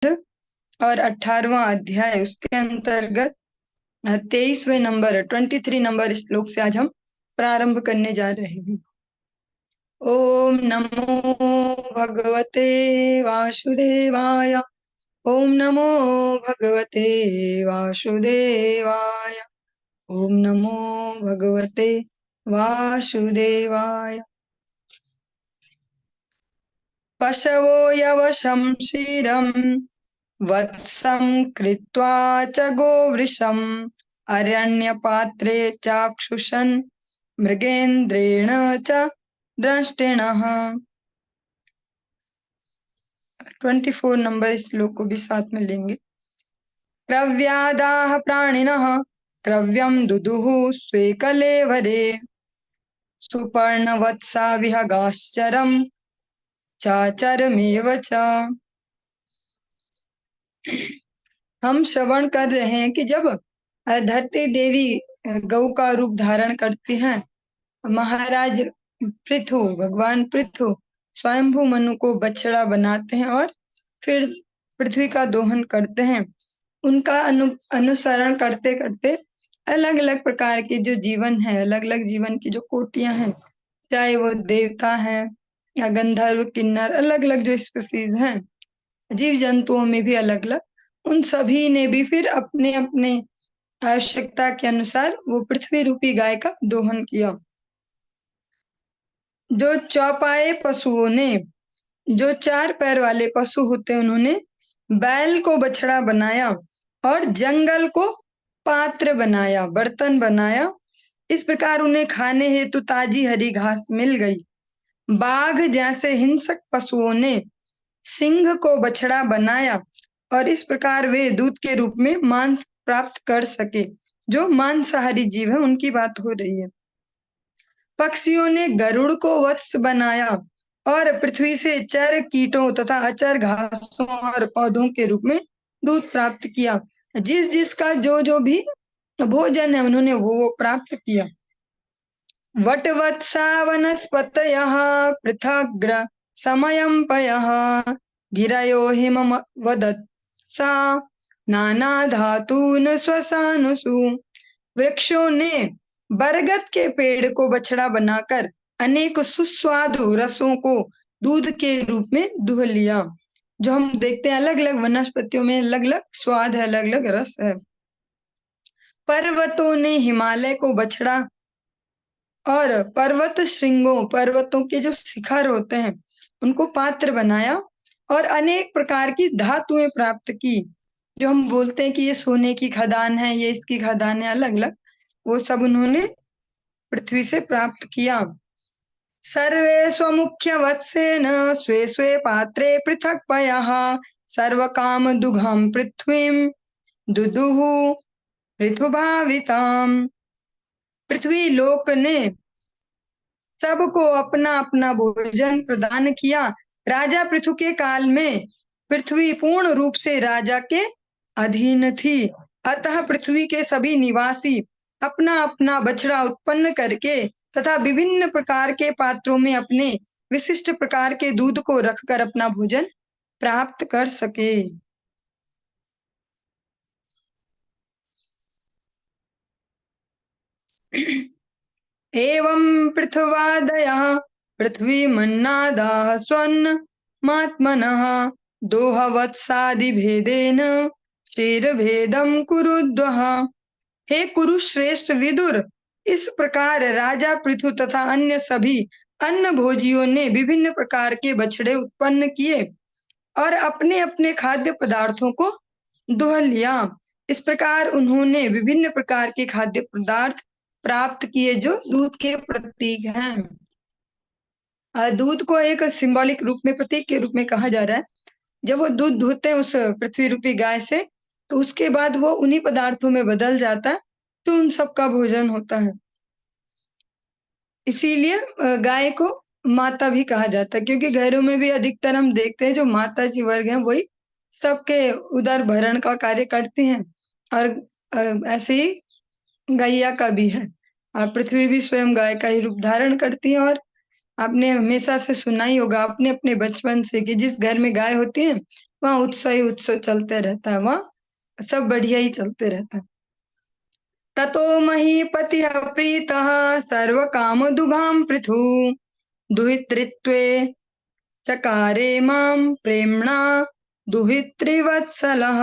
और 18वां अध्याय, उसके अंतर्गत 23वें नंबर 23 नंबर श्लोक से आज हम प्रारंभ करने जा रहे हैं। ओम नमो भगवते वासुदेवाय। ओम नमो भगवते वासुदेवाय। ओम नमो भगवते वासुदेवाय। पशवो यवशं क्षीरं वत्सं कृत्वा च गोवृषम् अरण्यपात्रे चाक्षुषन् मृगेन्द्रेण च दंष्टिनः। 24 नंबर श्लोक को भी साथ में लेंगे। क्रव्यादाः प्राणिनः क्रव्यं दुदुः स्वे कलेवरे सुपर्णवत्सा विहगाश्चरम् चाचरमेव च। हम श्रवण कर रहे हैं कि जब धरती देवी गौ का रूप धारण करती हैं, महाराज पृथु, भगवान पृथु स्वयंभू मनु को बछड़ा बनाते हैं और फिर पृथ्वी का दोहन करते हैं। उनका अनुसरण करते करते अलग अलग प्रकार के जो जीवन है, अलग अलग जीवन की जो कोटियां हैं, चाहे वो देवता हैं या गंधर्व किन्नर, अलग अलग जो स्पीसीज हैं, जीव जंतुओं में भी अलग अलग, उन सभी ने भी फिर अपने अपने आवश्यकता के अनुसार वो पृथ्वी रूपी गाय का दोहन किया। जो चौपाए पशुओं ने, जो 4 पैर वाले पशु होते हैं, उन्होंने बैल को बछड़ा बनाया और जंगल को पात्र बनाया, बर्तन बनाया। इस प्रकार उन्हें खाने हेतु ताजी हरी घास मिल गई। बाघ जैसे हिंसक पशुओं ने सिंह को बछड़ा बनाया और इस प्रकार वे दूध के रूप में मांस प्राप्त कर सके। जो मांसाहारी जीव है उनकी बात हो रही है। पक्षियों ने गरुड़ को वत्स बनाया और पृथ्वी से चर कीटों तथा अचर घासों और पौधों के रूप में दूध प्राप्त किया। जिस जिसका जो भी भोजन है उन्होंने वो प्राप्त किया। वटवत्सा वनस्पतयः पृथग्र समयं पयः गिरयो हिमवदत्सा नाना धातून स्वसानुषु। वृक्षों ने बरगद के पेड़ को बछड़ा बनाकर अनेक सुस्वादु रसों को दूध के रूप में दूह लिया। जो हम देखते हैं अलग अलग वनस्पतियों में अलग अलग स्वाद है, अलग अलग रस है। पर्वतों ने हिमालय को बछड़ा और पर्वत श्रृंगों, पर्वतों के जो शिखर होते हैं, उनको पात्र बनाया और अनेक प्रकार की धातुएं प्राप्त की। जो हम बोलते हैं कि ये सोने की खदान है, ये इसकी खदान है, अलग अलग, वो सब उन्होंने पृथ्वी से प्राप्त किया। सर्वे स्वमुख्य वत्सेन स्वे स्वे पात्रे पृथक पयः सर्व काम दुघम पृथ्वीं दुदुः ऋतुभाविताम्। पृथ्वी लोक ने सबको अपना अपना भोजन प्रदान किया। राजा पृथु के काल में पृथ्वी पूर्ण रूप से राजा के अधीन थी, अतः पृथ्वी के सभी निवासी अपना अपना बछड़ा उत्पन्न करके तथा विभिन्न प्रकार के पात्रों में अपने विशिष्ट प्रकार के दूध को रखकर अपना भोजन प्राप्त कर सके। एवं पृथ्वादयः पृथ्वी मन्नादाः स्वन्नमात्मनः दोहवत्सादि भेदेन क्षीरभेदं कुरुद्वः। हे कुरुश्रेष्ठ विदुर, इस प्रकार राजा पृथु तथा अन्य सभी अन्न भोजियों ने विभिन्न प्रकार के बछड़े उत्पन्न किए और अपने अपने खाद्य पदार्थों को दोह लिया। इस प्रकार उन्होंने विभिन्न प्रकार के खाद्य पदार्थ प्राप्त किए जो दूध के प्रतीक हैं। दूध को एक सिंबॉलिक रूप में, प्रतीक के रूप में कहा जा रहा है। जब वो दूध दूहते हैं उस पृथ्वी रूपी गाय से, तो उसके बाद वो उन्हीं पदार्थों में बदल जाता है तो उन सबका भोजन होता है। इसीलिए गाय को माता भी कहा जाता है, क्योंकि घरों में भी अधिकतर हम देखते हैं जो माता जी वर्ग हैं वही सबके उदर भरण का कार्य करती हैं। और ऐसे ही गैया का भी है। पृथ्वी भी स्वयं गाय का ही रूप धारण करती है। और आपने हमेशा से सुना ही होगा अपने अपने बचपन से कि जिस घर में गाय होती है वहाँ उत्सव ही उत्सव चलते रहता है, वहाँ सब बढ़िया ही चलते रहता है। ततो महीपतिः प्रीतः सर्व काम दुघाम पृथु दुहितृत्वे चकारे माम प्रेमणा दुहितृवत्सलः।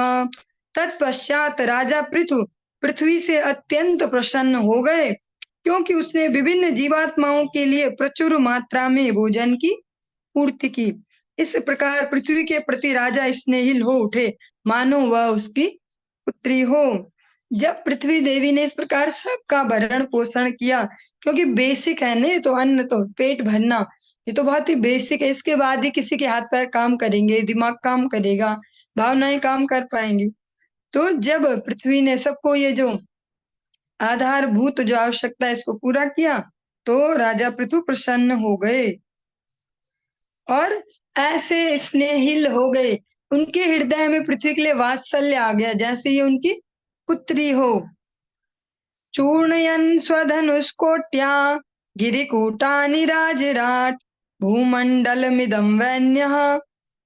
तत्पश्चात राजा पृथु पृथ्वी से अत्यंत प्रसन्न हो गए, क्योंकि उसने विभिन्न जीवात्माओं के लिए प्रचुर मात्रा में भोजन की पूर्ति की। इस प्रकार पृथ्वी के प्रति राजा स्नेहिल हो उठे, मानो वह उसकी पुत्री हो। जब पृथ्वी देवी ने इस प्रकार सबका भरण पोषण किया, क्योंकि बेसिक है ना, तो अन्न तो पेट भरना ये तो बहुत ही बेसिक है, इसके बाद ही किसी के हाथ पैर काम करेंगे, दिमाग काम करेगा, भावनाएं काम कर पाएंगी। तो जब पृथ्वी ने सबको ये जो आधारभूत जो आवश्यकता है इसको पूरा किया, तो राजा पृथु प्रसन्न हो गए और ऐसे स्नेहिल हो गए, उनके हृदय में पृथ्वी के लिए वात्सल्य आ गया, जैसे ये उनकी पुत्री हो। चूर्णयन् स्वधनुष्कोट्या गिरिकूटानि राजराट भूमण्डलमिदं वैन्यः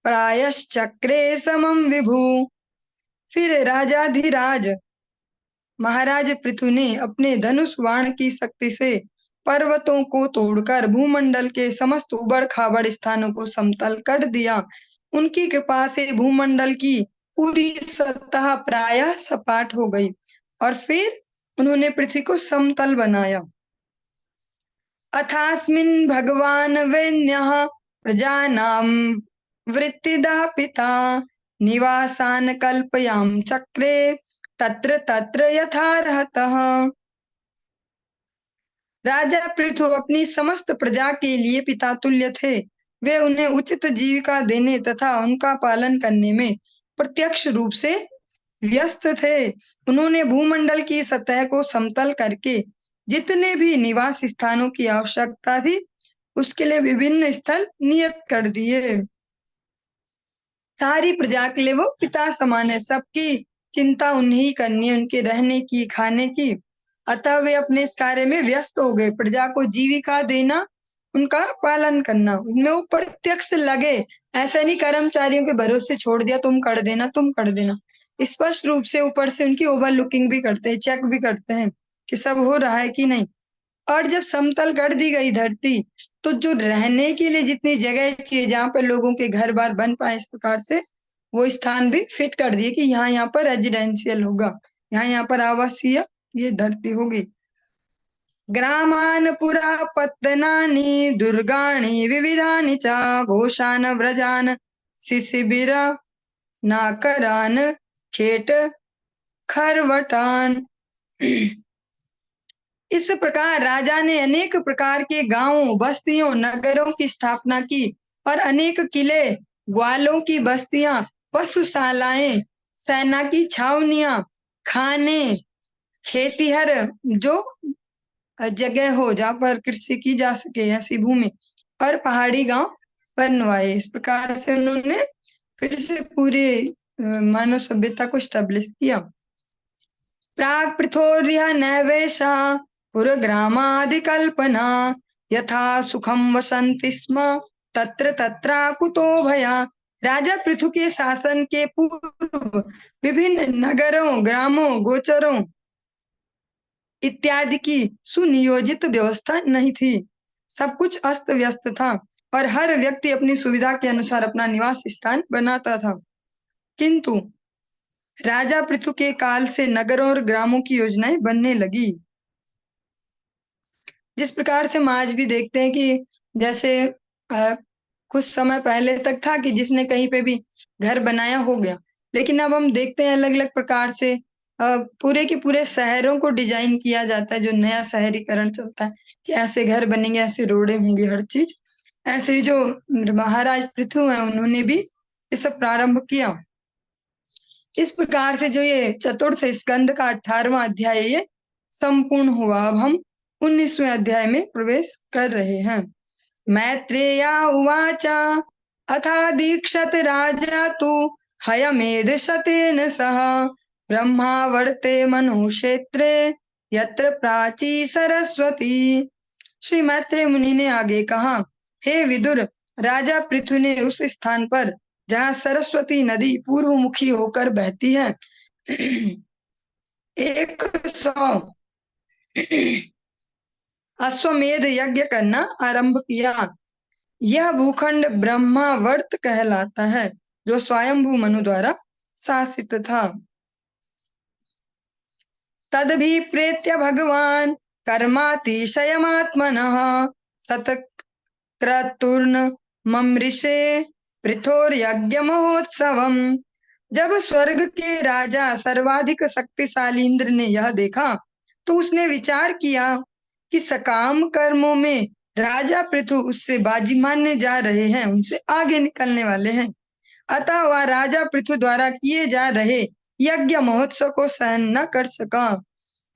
प्रायश्चक्रे समं विभु। फिर राजाधिराज महाराज पृथु ने अपने धनुष बाण की शक्ति से पर्वतों को तोड़कर भूमंडल के समस्त उबड़ खाबड़ स्थानों को समतल कर दिया। उनकी कृपा से भूमंडल की पूरी सतह प्रायः सपाट हो गई और फिर उन्होंने पृथ्वी को समतल बनाया। अथास्मिन् भगवान वैन्यः प्रजानां वृत्तिदा पिता निवासान कल्पयाम चक्रे तत्र तत्र यथार्हतः। राजा पृथु अपनी समस्त प्रजा के लिए पिता तुल्य थे। वे उन्हें उचित जीविका देने तथा उनका पालन करने में प्रत्यक्ष रूप से व्यस्त थे। उन्होंने भूमंडल की सतह को समतल करके जितने भी निवास स्थानों की आवश्यकता थी उसके लिए विभिन्न स्थल नियत कर दिए। सारी प्रजा के लिए वो पिता समान है, सबकी चिंता उन्हें करनी है, उनके रहने की, खाने की। अतः वे अपने इस कार्य में व्यस्त हो गए, प्रजा को जीविका देना, उनका पालन करना, उनमें वो प्रत्यक्ष लगे। ऐसा नहीं कर्मचारियों के भरोसे छोड़ दिया, तुम कर देना तुम कर देना। स्पष्ट रूप से ऊपर से उनकी ओवरलुकिंग भी करते हैं, चेक भी करते हैं कि सब हो रहा है कि नहीं। और जब समतल कर दी गई धरती, तो जो रहने के लिए जितनी जगह चाहिए, जहाँ पर लोगों के घर बार बन पाए इस प्रकार से, वो स्थान भी फिट कर दिए कि यहाँ पर रेजिडेंशियल होगा, यहाँ पर आवासीय ये धरती होगी। ग्रामान् पुरा पत्तनानि दुर्गाणि विविधानि च घोषान् व्रजान् शिशिबिर नाकरान् खेट खरवटान। इस प्रकार राजा ने अनेक प्रकार के गांवों, बस्तियों, नगरों की स्थापना की और अनेक किले, ग्वालों की बस्तियां, पशुशालाएं, सेना की छावनियां, खाने, खेतीहर जो जगह हो जहाँ पर कृषि की जा सके ऐसी भूमि, और पहाड़ी गांव बनवाए। इस प्रकार से उन्होंने फिर से पूरी मानव सभ्यता को स्टैब्लिश किया। प्राग पृथोर्य नैवेशा पुरग्रामादिकल्पना यथा सुखम वसन्ति स्म तत्र तत्राकुतो भया। राजा पृथु के शासन के पूर्व विभिन्न नगरों, ग्रामों, गोचरों इत्यादि की सुनियोजित व्यवस्था नहीं थी। सब कुछ अस्त व्यस्त था और हर व्यक्ति अपनी सुविधा के अनुसार अपना निवास स्थान बनाता था। किंतु राजा पृथु के काल से नगरों और ग्रामों की योजनाएं बनने लगी। जिस प्रकार से हम आज भी देखते हैं कि जैसे कुछ समय पहले तक था कि जिसने कहीं पे भी घर बनाया हो गया, लेकिन अब हम देखते हैं अलग अलग प्रकार से पूरे के पूरे शहरों को डिजाइन किया जाता है। जो नया शहरीकरण चलता है कि ऐसे घर बनेंगे, ऐसे रोडें होंगी, हर चीज। ऐसे ही जो महाराज पृथु हैं उन्होंने भी ये सब प्रारंभ किया। इस प्रकार से जो ये चतुर्थ स्कंद का 18वां अध्याय ये संपूर्ण हुआ। अब हम 19वें अध्याय में प्रवेश कर रहे हैं। मैत्रेया उवाच अथा दीक्षत राजा तु हयमेध शतेन सह ब्रह्मावर्ते मनुक्षेत्रे यत्र प्राची सरस्वती। श्री मैत्रेय मुनि ने आगे कहा, हे विदुर, राजा पृथु ने उस स्थान पर जहाँ सरस्वती नदी पूर्व मुखी होकर बहती है। 100 अश्वमेध यज्ञ करना आरंभ किया। यह भूखंड ब्रह्मावर्त कहलाता है, जो स्वयंभू मनु द्वारा शासित था। तदभिप्रेत्य भगवान कर्मातिशयमात्मनः सत्क्रतुर्न ममृषे पृथोर्यज्ञ महोत्सवम। जब स्वर्ग के राजा सर्वाधिक शक्तिशाली इंद्र ने यह देखा, तो उसने विचार किया कि सकाम कर्मों में राजा पृथु उससे बाजी मारने जा रहे हैं, उनसे आगे निकलने वाले हैं। अतः वह राजा पृथु द्वारा किए जा रहे यज्ञ महोत्सव को सहन न कर सका।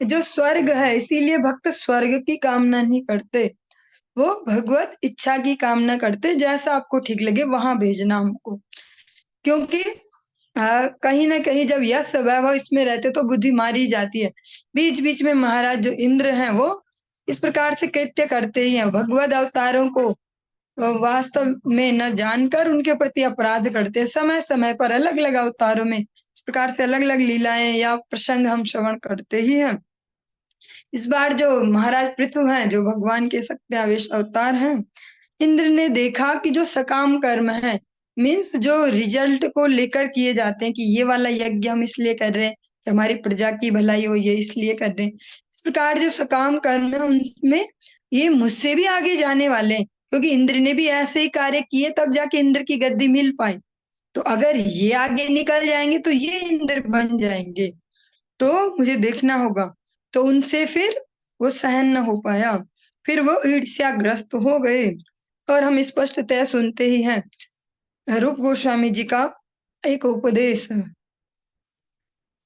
जो स्वर्ग है, इसीलिए भक्त स्वर्ग की कामना नहीं करते, वो भगवत इच्छा की कामना करते, जैसा आपको ठीक लगे वहां भेजना हमको। क्योंकि कहीं ना कहीं जब यश वैभव इसमें रहते तो बुद्धि मारी जाती है। बीच बीच में महाराज जो इंद्र हैं वो इस प्रकार से कृत्य करते ही हैं, भगवत अवतारों को वास्तव में न जानकर उनके प्रति अपराध करते हैं। समय समय पर अलग अलग अवतारों में इस प्रकार से अलग अलग लीलाएं या प्रसंग हम श्रवण करते ही हैं। इस बार जो महाराज पृथु हैं, जो भगवान के सत्यावेश अवतार हैं, इंद्र ने देखा कि जो सकाम कर्म है, मीन्स जो रिजल्ट को लेकर किए जाते हैं कि ये वाला यज्ञ हम इसलिए कर रहे हैं कि हमारी प्रजा की भलाई हो, ये इसलिए कर रहे हैं। इस प्रकार जो सकाम कर्म है उनमें ये मुझसे भी आगे जाने वाले हैं, क्योंकि इंद्र ने भी ऐसे ही कार्य किए तब जाके इंद्र की गद्दी मिल पाई। तो अगर ये आगे निकल जाएंगे तो ये इंद्र बन जाएंगे, तो मुझे देखना होगा। तो उनसे फिर वो सहन न हो पाया, फिर वो ईर्ष्याग्रस्त हो गए। और हम स्पष्टतः सुनते ही हैं रूप गोस्वामी जी का एक उपदेश,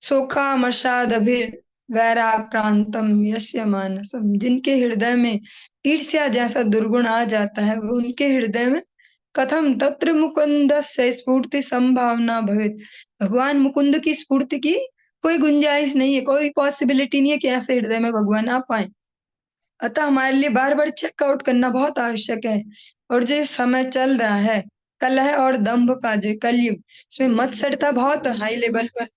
शोकामर्षादभिर वैराक्रांतम यस्य मानसम। जिनके हृदय में ईर्ष्या जैसा दुर्गुण आ जाता है, वो उनके हृदय में कथम तत्र मुकुंदस्य स्फूर्ति संभावना भवेत। भगवान मुकुंद की स्फूर्ति की कोई गुंजाइश नहीं है, कोई पॉसिबिलिटी नहीं है कि ऐसे हृदय में भगवान आ पाए। अतः हमारे लिए बार बार चेकआउट करना बहुत आवश्यक है। और जो समय चल रहा है कलह और दंभ का, जो कलयुग, इसमें मत्सरता बहुत हाई लेवल पर।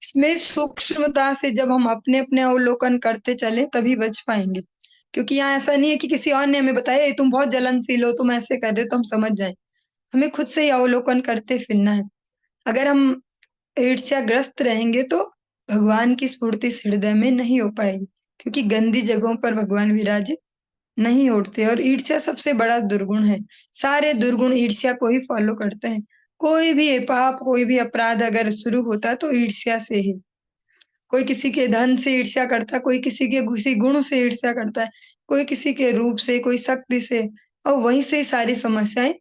इसमें सूक्ष्मता से जब हम अपने अपने अवलोकन करते चले तभी बच पाएंगे। क्योंकि यहाँ ऐसा नहीं है कि किसी और ने हमें बताया "ये तुम बहुत जलनशील हो, तुम ऐसे कर रहे हो", तो हम समझ जाए। हमें खुद से ही अवलोकन करते फिरना है। अगर हम ईर्ष्याग्रस्त रहेंगे तो भगवान की स्फूर्ति इस हृदय में नहीं हो पाएगी, क्योंकि गंदी जगहों पर भगवान विराजित नहीं होते। और ईर्ष्या सबसे बड़ा दुर्गुण है। सारे दुर्गुण ईर्ष्या को ही फॉलो करते हैं। कोई भी पाप, कोई भी अपराध अगर शुरू होता है तो ईर्ष्या से ही। कोई किसी के धन से ईर्ष्या करता है, कोई किसी के किसी गुण से ईर्ष्या करता है, कोई किसी के रूप से, कोई शक्ति से, और वहीं से सारी समस्याएं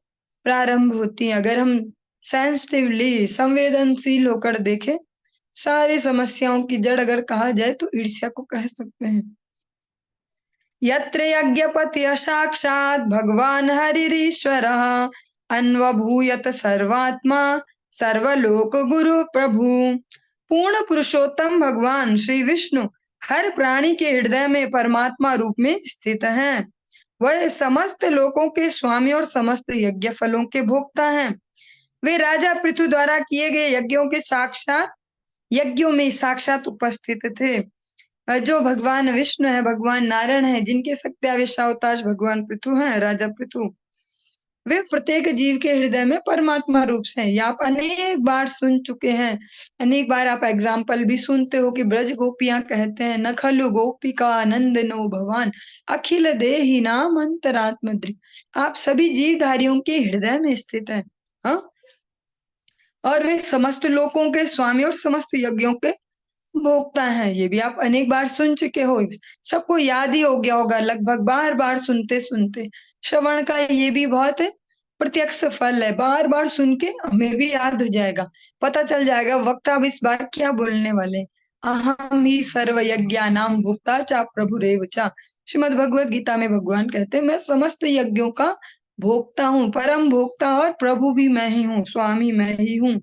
प्रारंभ होती हैं। अगर हम सेंसिटिवली, संवेदनशील होकर देखें, सारी समस्याओं की जड़ अगर कहा जाए तो ईर्ष्या को कह सकते हैं। यत्र यज्ञपतिः साक्षात् भगवान् हरिरीश्वरः अन्वभूयत सर्वात्मा सर्वलोक गुरु प्रभु। पूर्ण पुरुषोत्तम भगवान श्री विष्णु हर प्राणी के हृदय में परमात्मा रूप में स्थित हैं। वह समस्त लोकों के स्वामी और समस्त यज्ञ फलों के भोक्ता हैं। वे राजा पृथु द्वारा किए गए यज्ञों में साक्षात उपस्थित थे। जो भगवान विष्णु है, भगवान नारायण है, जिनके सत्यावेश अवतार भगवान पृथु हैं, राजा पृथु, वे प्रत्येक जीव के हृदय में परमात्मा रूप से हैं। ये आप अनेक बार सुन चुके हैं, अनेक बार आप एग्जाम्पल भी सुनते हो कि ब्रज गोपियां कहते हैं न खलु गोपिका नंदनो भगवान अखिल देहि नाम अंतरात्मद्रि। आप सभी जीवधारियों के हृदय में स्थित है। हाँ, और वे समस्त लोकों के स्वामी और समस्त यज्ञों के भोगता है। ये भी आप अनेक बार सुन चुके हो, सबको याद ही हो गया होगा लगभग, बार बार सुनते सुनते। श्रवण का ये भी बहुत प्रत्यक्ष फल है, बार बार सुन के हमें भी याद हो जाएगा, पता चल जाएगा वक्ता अब इस बार क्या बोलने वाले। अहम ही सर्व यज्ञानाम भोक्ता चा प्रभु रेव चा। श्रीमद् भगवत गीता में भगवान कहते हैं मैं समस्त यज्ञों का भोक्ता हूँ, परम भोक्ता, और प्रभु भी मैं ही हूँ, स्वामी मैं ही हूँ।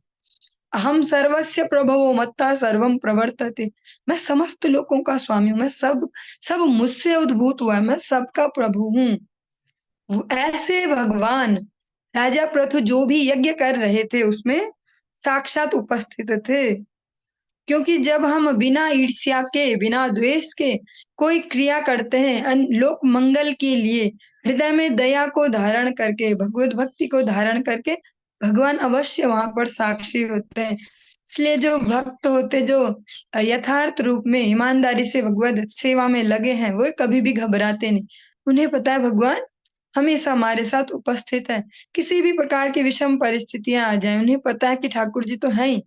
हम सर्वस्य प्रभवो मत्ता सर्वम प्रवर्तते। मैं समस्त लोगों का स्वामी हूँ, मैं सब मुझसे उद्भूत हुआ है, मैं सबका प्रभु हूँ। ऐसे भगवान राजा पृथु जो भी यज्ञ कर रहे थे उसमें साक्षात उपस्थित थे। क्योंकि जब हम बिना ईर्ष्या के, बिना द्वेष के कोई क्रिया करते हैं लोक मंगल के लिए, हृदय में दया को धारण करके, भगवत भक्ति को धारण करके, भगवान अवश्य वहां पर साक्षी होते हैं। इसलिए जो भक्त होते, जो यथार्थ रूप में ईमानदारी से भगवत सेवा में लगे हैं, वो कभी भी घबराते नहीं। उन्हें पता है भगवान हमेशा हमारे साथ उपस्थित है। किसी भी प्रकार की विषम परिस्थितियां आ जाएं, उन्हें पता है कि ठाकुर जी तो है ही,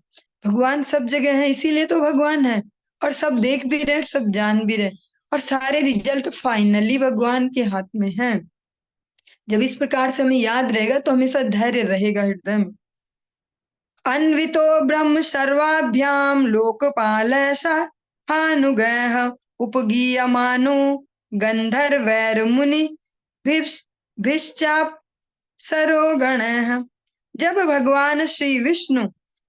भगवान सब जगह है, इसीलिए तो भगवान है। और सब देख भी रहे, सब जान भी रहे, और सारे रिजल्ट फाइनली भगवान के हाथ में है। जब इस प्रकार से हमें याद रहेगा तो हमेशा धैर्य रहेगा हृदय में। अन्वितो ब्रह्म सर्वाभ्याम लोकपाल हानुगः उपगीयमानो गंधर्वैर मुनि भिश्चाप सरोगणः। जब भगवान श्री विष्णु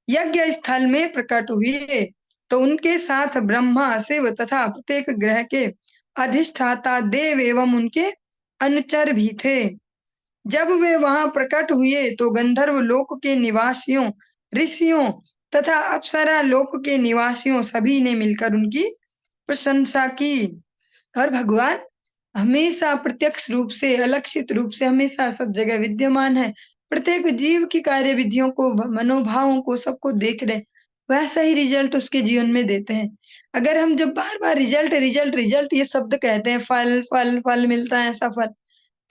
यज्ञ स्थल में प्रकट हुए तो उनके साथ ब्रह्मा, शिव तथा प्रत्येक ग्रह के अधिष्ठाता देव एवं उनके अनुचर भी थे। जब वे वहां प्रकट हुए तो गंधर्व लोक के निवासियों, ऋषियों तथा अप्सरा लोक के निवासियों सभी ने मिलकर उनकी प्रशंसा की। और भगवान हमेशा प्रत्यक्ष रूप से, अलक्षित रूप से हमेशा सब जगह विद्यमान है। प्रत्येक जीव की कार्य विधियों को, मनोभावों को, सबको देख रहे, वैसा ही रिजल्ट उसके जीवन में देते हैं। अगर हम जब बार बार रिजल्ट रिजल्ट रिजल्ट ये शब्द कहते हैं, फल फल फल मिलता है, ऐसा फल,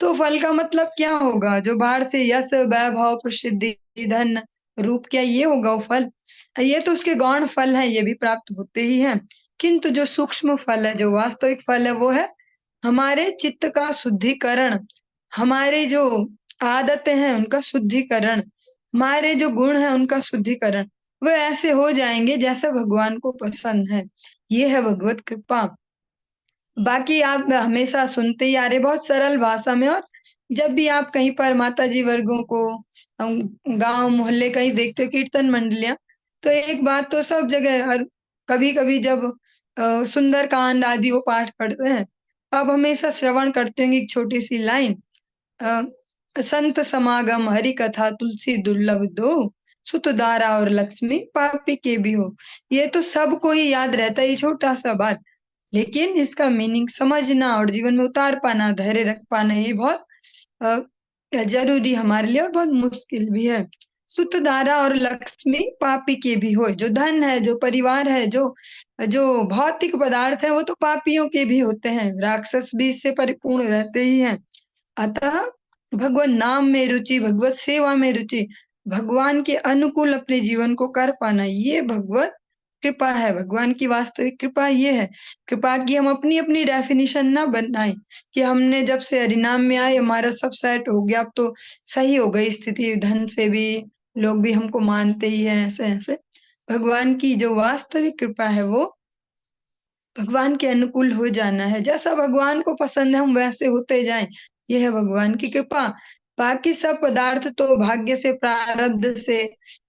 तो फल का मतलब क्या होगा? जो बाहर से यश, वैभव, प्रसिद्धि, धन, रूप, क्या ये होगा वो फल? ये तो उसके गौण फल है, ये भी प्राप्त होते ही हैं। किंतु जो सूक्ष्म फल है, जो वास्तविक फल है, वो है हमारे चित्त का शुद्धिकरण, हमारे जो आदतें हैं उनका शुद्धिकरण, हमारे जो गुण हैं उनका शुद्धिकरण, वो ऐसे हो जाएंगे जैसा भगवान को पसंद है। ये है भगवत कृपा। बाकी आप हमेशा सुनते ही आ रहे बहुत सरल भाषा में। और जब भी आप कहीं पर माता जी वर्गों को, गांव मोहल्ले कहीं देखते हो कीर्तन मंडलियां, तो एक बात तो सब जगह, हर कभी कभी जब सुंदर कांड आदि वो पाठ पढ़ते हैं, आप हमेशा श्रवण करते होंगे एक छोटी सी लाइन, अ, संत समागम हरि कथा तुलसी दुर्लभ दो, सुत दारा और लक्ष्मी पापी के भी हो। ये तो सबको ही याद रहता है, ये छोटा सा बात, लेकिन इसका मीनिंग समझना और जीवन में उतार पाना, धैर्य रख पाना, ये बहुत जरूरी हमारे लिए और बहुत मुश्किल भी है। सुत दारा और लक्ष्मी पापी के भी हो। जो धन है, जो परिवार है, जो जो भौतिक पदार्थ है, वो तो पापियों के भी होते हैं, राक्षस भी इससे परिपूर्ण रहते ही हैं। अतः भगवान नाम में रुचि, भगवत सेवा में रुचि, भगवान के अनुकूल अपने जीवन को कर पाना, ये भगवत कृपा है। भगवान की वास्तविक कृपा ये है। कृपा की हम अपनी अपनी डेफिनेशन ना बनाएं कि हमने जब से हरिनाम में आए हमारा सब सेट हो गया, अब तो सही हो गई स्थिति, धन से भी लोग भी हमको मानते ही हैं, ऐसे ऐसे। भगवान की जो वास्तविक कृपा है वो भगवान के अनुकूल हो जाना है। जैसा भगवान को पसंद है हम वैसे होते जाएं, ये है भगवान की कृपा। बाकी सब पदार्थ तो भाग्य से, प्रारब्ध से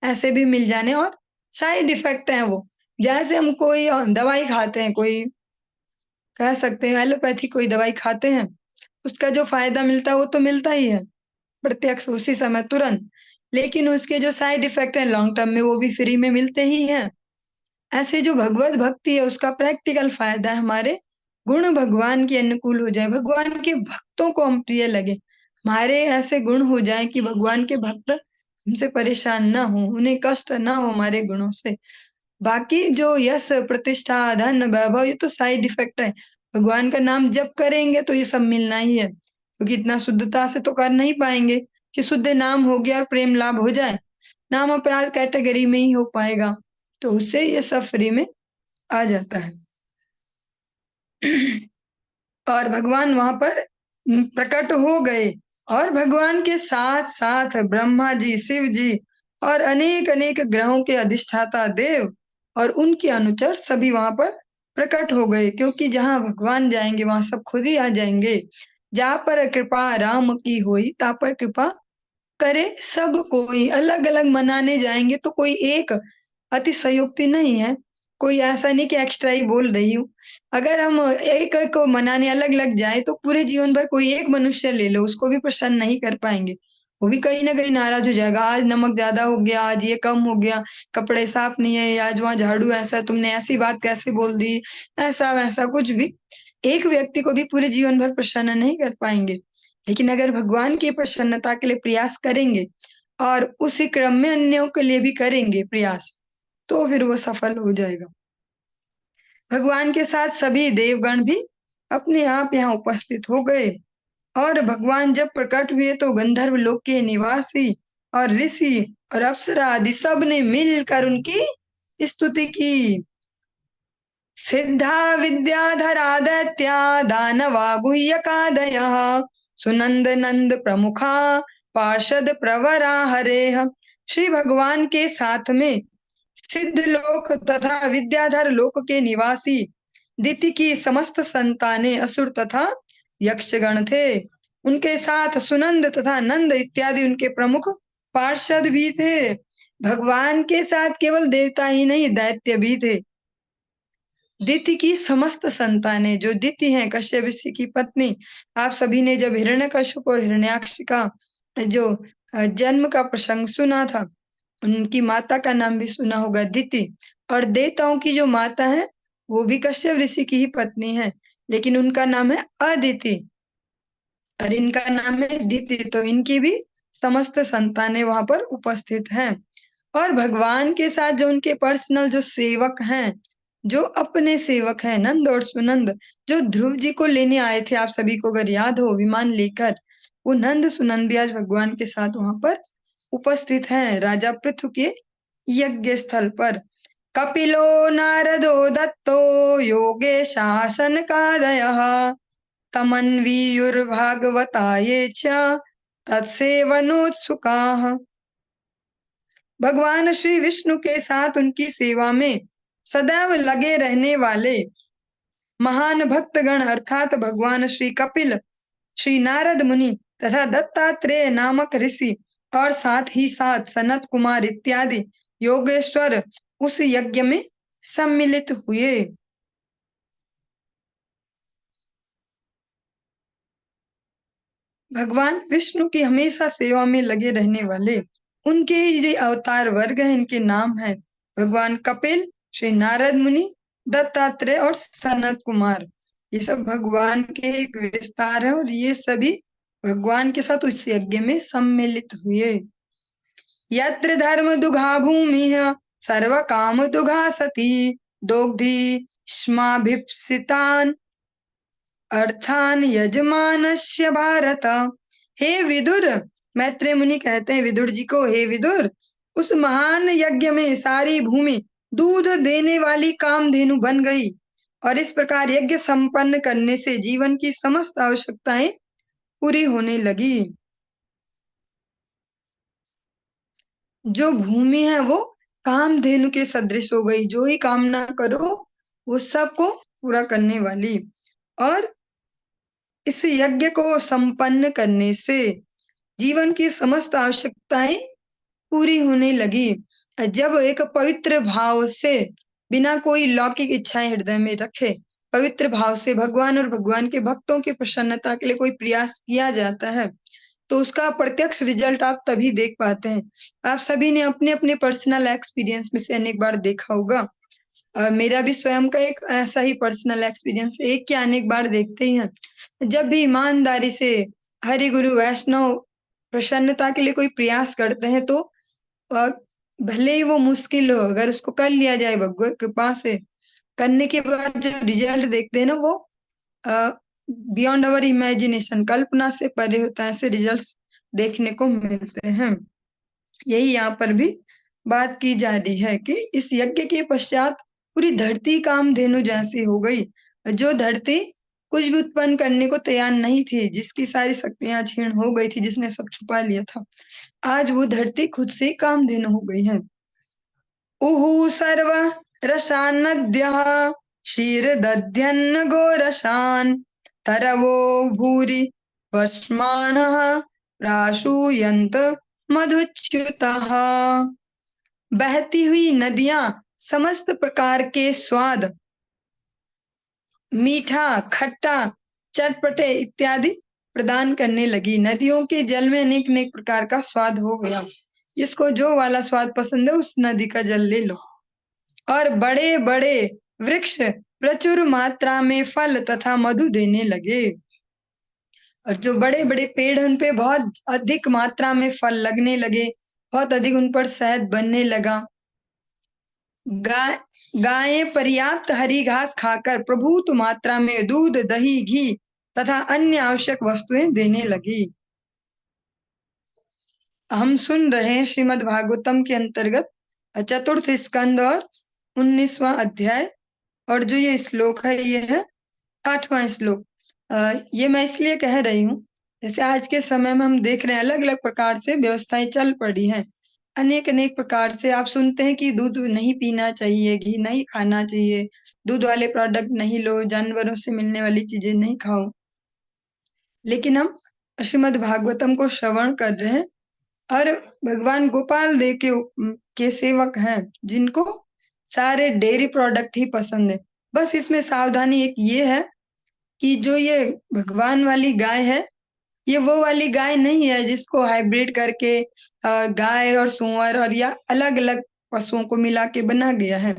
ऐसे भी मिल जाने, और साइड इफेक्ट है वो। जैसे हम कोई दवाई खाते हैं, कोई कह सकते हैं एलोपैथी कोई दवाई खाते हैं, उसका जो फायदा मिलता है वो तो मिलता ही है प्रत्यक्ष उसी समय तुरंत, लेकिन उसके जो साइड इफेक्ट है लॉन्ग टर्म में वो भी फ्री में मिलते ही हैं। ऐसे जो भगवत भक्ति है उसका प्रैक्टिकल फायदा है हमारे गुण भगवान के अनुकूल हो जाए, भगवान के भक्तों को हम प्रिय लगे, हमारे ऐसे गुण हो जाए कि भगवान के भक्त हमसे परेशान ना हो, उन्हें कष्ट ना हो हमारे गुणों से। बाकी जो यश, प्रतिष्ठा, धन, वैभव, ये तो साइड इफेक्ट है। भगवान का नाम जप करेंगे तो ये सब मिलना ही है, क्योंकि इतना शुद्धता से तो कर नहीं पाएंगे कि शुद्ध नाम हो गया और प्रेम लाभ हो जाए। नाम अपराध कैटेगरी में ही हो पाएगा, तो उससे ये सब फ्री में आ जाता है। और भगवान वहां पर प्रकट हो गए, और भगवान के साथ साथ ब्रह्मा जी, शिव जी और अनेक अनेक ग्रहों के अधिष्ठाता देव और उनके अनुचर सभी वहां पर प्रकट हो गए, क्योंकि जहां भगवान जाएंगे वहां सब खुद ही आ जाएंगे। जहां पर कृपा राम की होई ता पर कृपा करे सब कोई। अलग अलग मनाने जाएंगे तो कोई एक अतिशयोक्ति नहीं है, कोई ऐसा नहीं कि एक्स्ट्रा ही बोल रही हूँ। अगर हम एक एक को मनाने अलग अलग जाए तो पूरे जीवन भर कोई एक मनुष्य ले लो, उसको भी प्रसन्न नहीं कर पाएंगे। वो भी कहीं ना कहीं नाराज हो जाएगा। आज नमक ज्यादा हो गया, आज ये कम हो गया, कपड़े साफ नहीं है, आज वहां झाड़ू ऐसा, तुमने ऐसी बात कैसे बोल दी, ऐसा वैसा कुछ भी। एक व्यक्ति को भी पूरे जीवन भर प्रसन्न नहीं कर पाएंगे, लेकिन अगर भगवान की प्रसन्नता के लिए प्रयास करेंगे और उसी क्रम में अन्यों के लिए भी करेंगे प्रयास, तो फिर वो सफल हो जाएगा। भगवान के साथ सभी देवगण भी अपने आप यहाँ उपस्थित हो गए, और भगवान जब प्रकट हुए तो गंधर्व लोक के निवासी और ऋषि और अप्सरा आदि सब ने मिलकर उनकी स्तुति की। सिद्धा विद्याधरा दैत्या दानवा गुह्यकादयः सुनंद नंद प्रमुखा पार्षद प्रवरा हरेः। श्री भगवान के साथ में सिद्ध लोक तथा विद्याधर लोक के निवासी दिति की समस्त संतानें असुर तथा यक्षगण थे। उनके साथ सुनंद तथा नंद इत्यादि उनके प्रमुख पार्षद भी थे। भगवान के साथ केवल देवता ही नहीं, दैत्य भी थे। दिति की समस्त संतानें, जो दिति हैं कश्यप ऋषि की पत्नी, आप सभी ने जब हिरण्यकश्यप और हिरण्याक्ष का जो जन्म का प्रसंग सुना था, उनकी माता का नाम भी सुना होगा, दिति। और देवताओं की जो माता है वो भी कश्यप ऋषि की ही पत्नी है, लेकिन उनका नाम है अदिति और इनका नाम है दिति। तो इनकी भी समस्त संतानें वहां पर उपस्थित हैं। और भगवान के साथ जो उनके पर्सनल जो सेवक हैं, जो अपने सेवक हैं नंद और सुनंद, जो ध्रुव जी को लेने आए थे, आप सभी को अगर याद हो, विमान लेकर, वो नंद सुनंद भी आज भगवान के साथ वहां पर उपस्थित हैं राजा पृथु के यज्ञ स्थल पर। कपिलो नारदो दत्तो योगे शासन कार्य तमन्वीयुर्भागवता ये च तत्सेवनोत्सुकाः। भगवान श्री विष्णु के साथ उनकी सेवा में सदैव लगे रहने वाले महान भक्तगण अर्थात भगवान श्री कपिल, श्री नारद मुनि तथा दत्तात्रेय नामक ऋषि और साथ ही साथ सनत कुमार इत्यादि योगेश्वर उस यज्ञ में सम्मिलित हुए। भगवान विष्णु की हमेशा सेवा में लगे रहने वाले उनके ही जो अवतार वर्ग हैं, इनके नाम है भगवान कपिल, श्री नारद मुनि, दत्तात्रेय और सनत कुमार। ये सब भगवान के एक विस्तार है और ये सभी भगवान के साथ उस यज्ञ में सम्मिलित हुए। यत्र धर्म दुघा भूमि सर्व काम दुघा सती दोग्धी स्माभिप्सितान अर्थान यजमानस्य भारत। हे विदुर, मैत्रेय मुनि कहते हैं विदुर जी को, हे विदुर, उस महान यज्ञ में सारी भूमि दूध देने वाली कामधेनु बन गई और इस प्रकार यज्ञ संपन्न करने से जीवन की समस्त आवश्यकताएं पूरी होने लगी। जो भूमि है वो कामधेनु के सदृश हो गई, जो ही कामना करो वो सबको पूरा करने वाली। और इस यज्ञ को संपन्न करने से जीवन की समस्त आवश्यकताएं पूरी होने लगी। जब एक पवित्र भाव से, बिना कोई लौकिक इच्छाएं हृदय में रखे, पवित्र भाव से भगवान और भगवान के भक्तों की प्रसन्नता के लिए कोई प्रयास किया जाता है, तो उसका प्रत्यक्ष रिजल्ट आप तभी देख पाते हैं। आप सभी ने अपने अपने पर्सनल एक्सपीरियंस में से अनेक बार देखा होगा, और मेरा भी स्वयं का एक ऐसा ही पर्सनल एक्सपीरियंस, एक के अनेक बार देखते ही हैं। जब भी ईमानदारी से हरि गुरु वैष्णव प्रसन्नता के लिए कोई प्रयास करते हैं तो अ, भले ही वो मुश्किल हो, अगर उसको कर लिया जाए भगवत कृपा से, करने के बाद जो रिजल्ट देखते हैं ना, वो बियॉन्ड अवर इमेजिनेशन, कल्पना से परे होता है। ऐसे रिजल्ट्स देखने को मिलते हैं। यही यहाँ पर भी बात की जा रही है कि इस यज्ञ के पश्चात पूरी धरती कामधेनु जैसी हो गई। जो धरती कुछ भी उत्पन्न करने को तैयार नहीं थी, जिसकी सारी शक्तियां क्षीण हो गई थी, जिसने सब छुपा लिया था, आज वो धरती खुद से कामधेनु हो गई है। उहु सर्व रसान्नद्यः क्षीरदध्यन्न गोरसान् तरवो भूरि वस्माणः प्राशूयन्त मधुच्युतः। बहती हुई नदियां समस्त प्रकार के स्वाद, मीठा, खट्टा, चटपटे इत्यादि प्रदान करने लगी। नदियों के जल में अनेक अनेक प्रकार का स्वाद हो गया। जिसको जो वाला स्वाद पसंद है उस नदी का जल ले लो। और बड़े बड़े वृक्ष प्रचुर मात्रा में फल तथा मधु देने लगे। और जो बड़े बड़े पेड़ उन पे बहुत अधिक मात्रा में फल लगने लगे, बहुत अधिक उन पर शहद बनने लगा। गाय गायें पर्याप्त हरी घास खाकर प्रभुत मात्रा में दूध, दही, घी तथा अन्य आवश्यक वस्तुएं देने लगी। हम सुन रहे हैं श्रीमद् भागवतम के अंतर्गत चतुर्थ स्कंद और 19वां अध्याय। और जो ये श्लोक है ये है 8वां श्लोक। ये मैं इसलिए कह रही हूँ, जैसे आज के समय में हम देख रहे हैं अलग अलग प्रकार से व्यवस्थाएं चल पड़ी हैं। अनेक अनेक प्रकार से आप सुनते हैं कि दूध नहीं पीना चाहिए, घी नहीं खाना चाहिए, दूध वाले प्रोडक्ट नहीं लो, जानवरों से मिलने वाली चीजें नहीं खाओ। लेकिन हम श्रीमद् भागवतम को श्रवण कर रहे हैं और भगवान गोपाल देव के सेवक हैं जिनको सारे डेयरी प्रोडक्ट ही पसंद है। बस इसमें सावधानी एक ये है कि जो ये भगवान वाली गाय है, ये वो वाली गाय नहीं है जिसको हाइब्रिड करके गाय और सूअर और या अलग अलग पशुओं को मिला के बना गया है।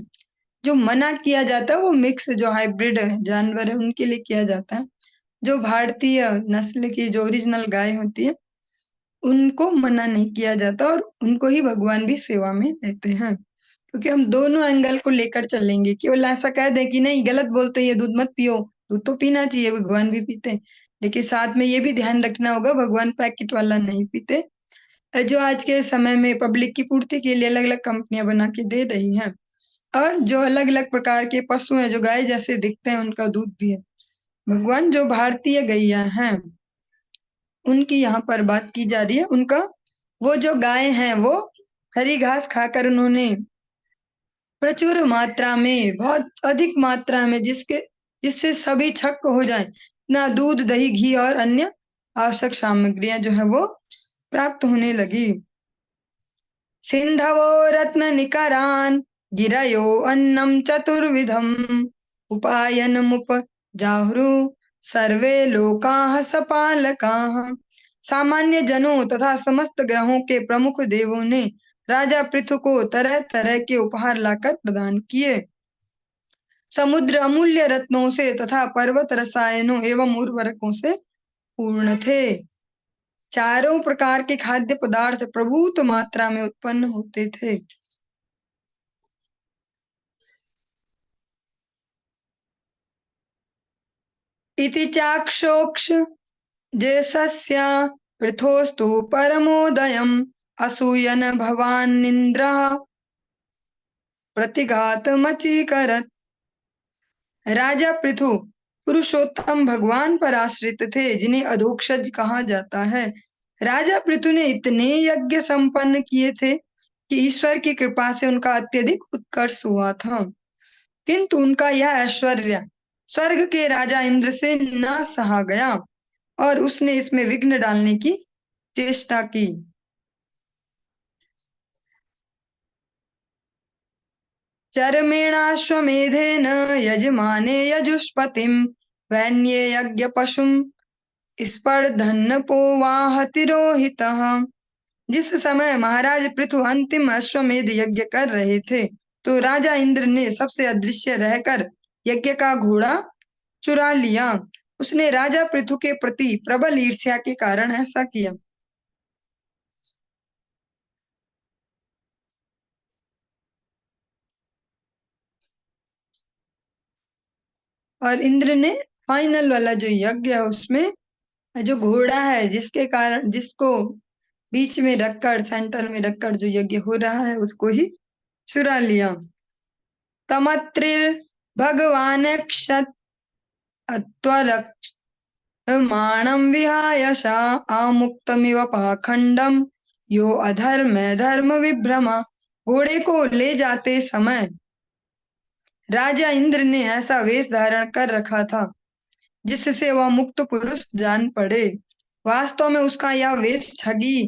जो मना किया जाता है वो मिक्स जो हाइब्रिड जानवर है उनके लिए किया जाता है। जो भारतीय नस्ल की जो ओरिजिनल गाय होती है उनको मना नहीं किया जाता और उनको ही भगवान भी सेवा में लेते हैं। क्योंकि हम दोनों एंगल को लेकर चलेंगे। केवल ऐसा कह दे कि नहीं गलत बोलते हैं, ये दूध मत पियो, दूध तो पीना चाहिए, भगवान भी पीते हैं। लेकिन साथ में ये भी ध्यान रखना होगा भगवान पैकेट वाला नहीं पीते। जो आज के समय में पब्लिक की पूर्ति के लिए अलग अलग कंपनियां बना के दे रही हैं। और जो अलग अलग प्रकार के पशु हैं जो गाय जैसे दिखते हैं उनका दूध भी है। भगवान जो भारतीय गैया हैं उनकी यहाँ पर बात की जा रही है। उनका वो जो गाय हैं वो हरी घास खाकर उन्होंने प्रचुर मात्रा में, बहुत अधिक मात्रा में, जिससे सभी छक हो जाए, ना दूध, दही, घी और अन्य आवश्यक सामग्रियां जो है वो प्राप्त होने लगी। सिंधवो रत्न निकरान गिरयो अन्नम चतुर्विधम उपायनमुप जाहरु सर्वे लोकाः सपालकाः। सामान्य जनों तथा समस्त ग्रहों के प्रमुख देवों ने राजा पृथु को तरह तरह के उपहार लाकर प्रदान किए। समुद्र अमूल्य रत्नों से तथा पर्वत रसायनों एवं उर्वरकों से पूर्ण थे। चारों प्रकार के खाद्य पदार्थ प्रभूत मात्रा में उत्पन्न होते थे। इति चाक्षोक्ष जेसस्य पृथोस्तु परमोदयम् असूयन भवानिन्द्रः प्रतिघातमचीकरत्। राजा पृथु पुरुषोत्तम भगवान पर आश्रित थे जिन्हें अधोक्षज कहा जाता है। राजा पृथु ने इतने यज्ञ संपन्न किए थे कि ईश्वर की कृपा से उनका अत्यधिक उत्कर्ष हुआ था। किंतु उनका यह ऐश्वर्य स्वर्ग के राजा इंद्र से न सहा गया और उसने इसमें विघ्न डालने की चेष्टा की। चरमेणाश्वमेधेन यजमाने यजुष्पतिं वैन्ये यज्ञ पशुम स्पर्धन्नपोवाहतिरोहितः। जिस समय महाराज पृथु अंतिम अश्वमेध यज्ञ कर रहे थे तो राजा इंद्र ने सबसे अदृश्य रहकर यज्ञ का घोड़ा चुरा लिया। उसने राजा पृथु के प्रति प्रबल ईर्ष्या के कारण ऐसा किया। और इंद्र ने फाइनल वाला जो यज्ञ है उसमें जो घोड़ा है जिसको बीच में रखकर, सेंटर में रखकर जो यज्ञ हो रहा है उसको ही चुरा लिया। तमत्रिर भगवान माणम विहाय सा आमुक्तमिव पाखंडम यो अधर्म धर्म विभ्रमा। घोड़े को ले जाते समय राजा इंद्र ने ऐसा वेश धारण कर रखा था जिससे वह मुक्त पुरुष जान पड़े। वास्तव में उसका यह वेश ठगी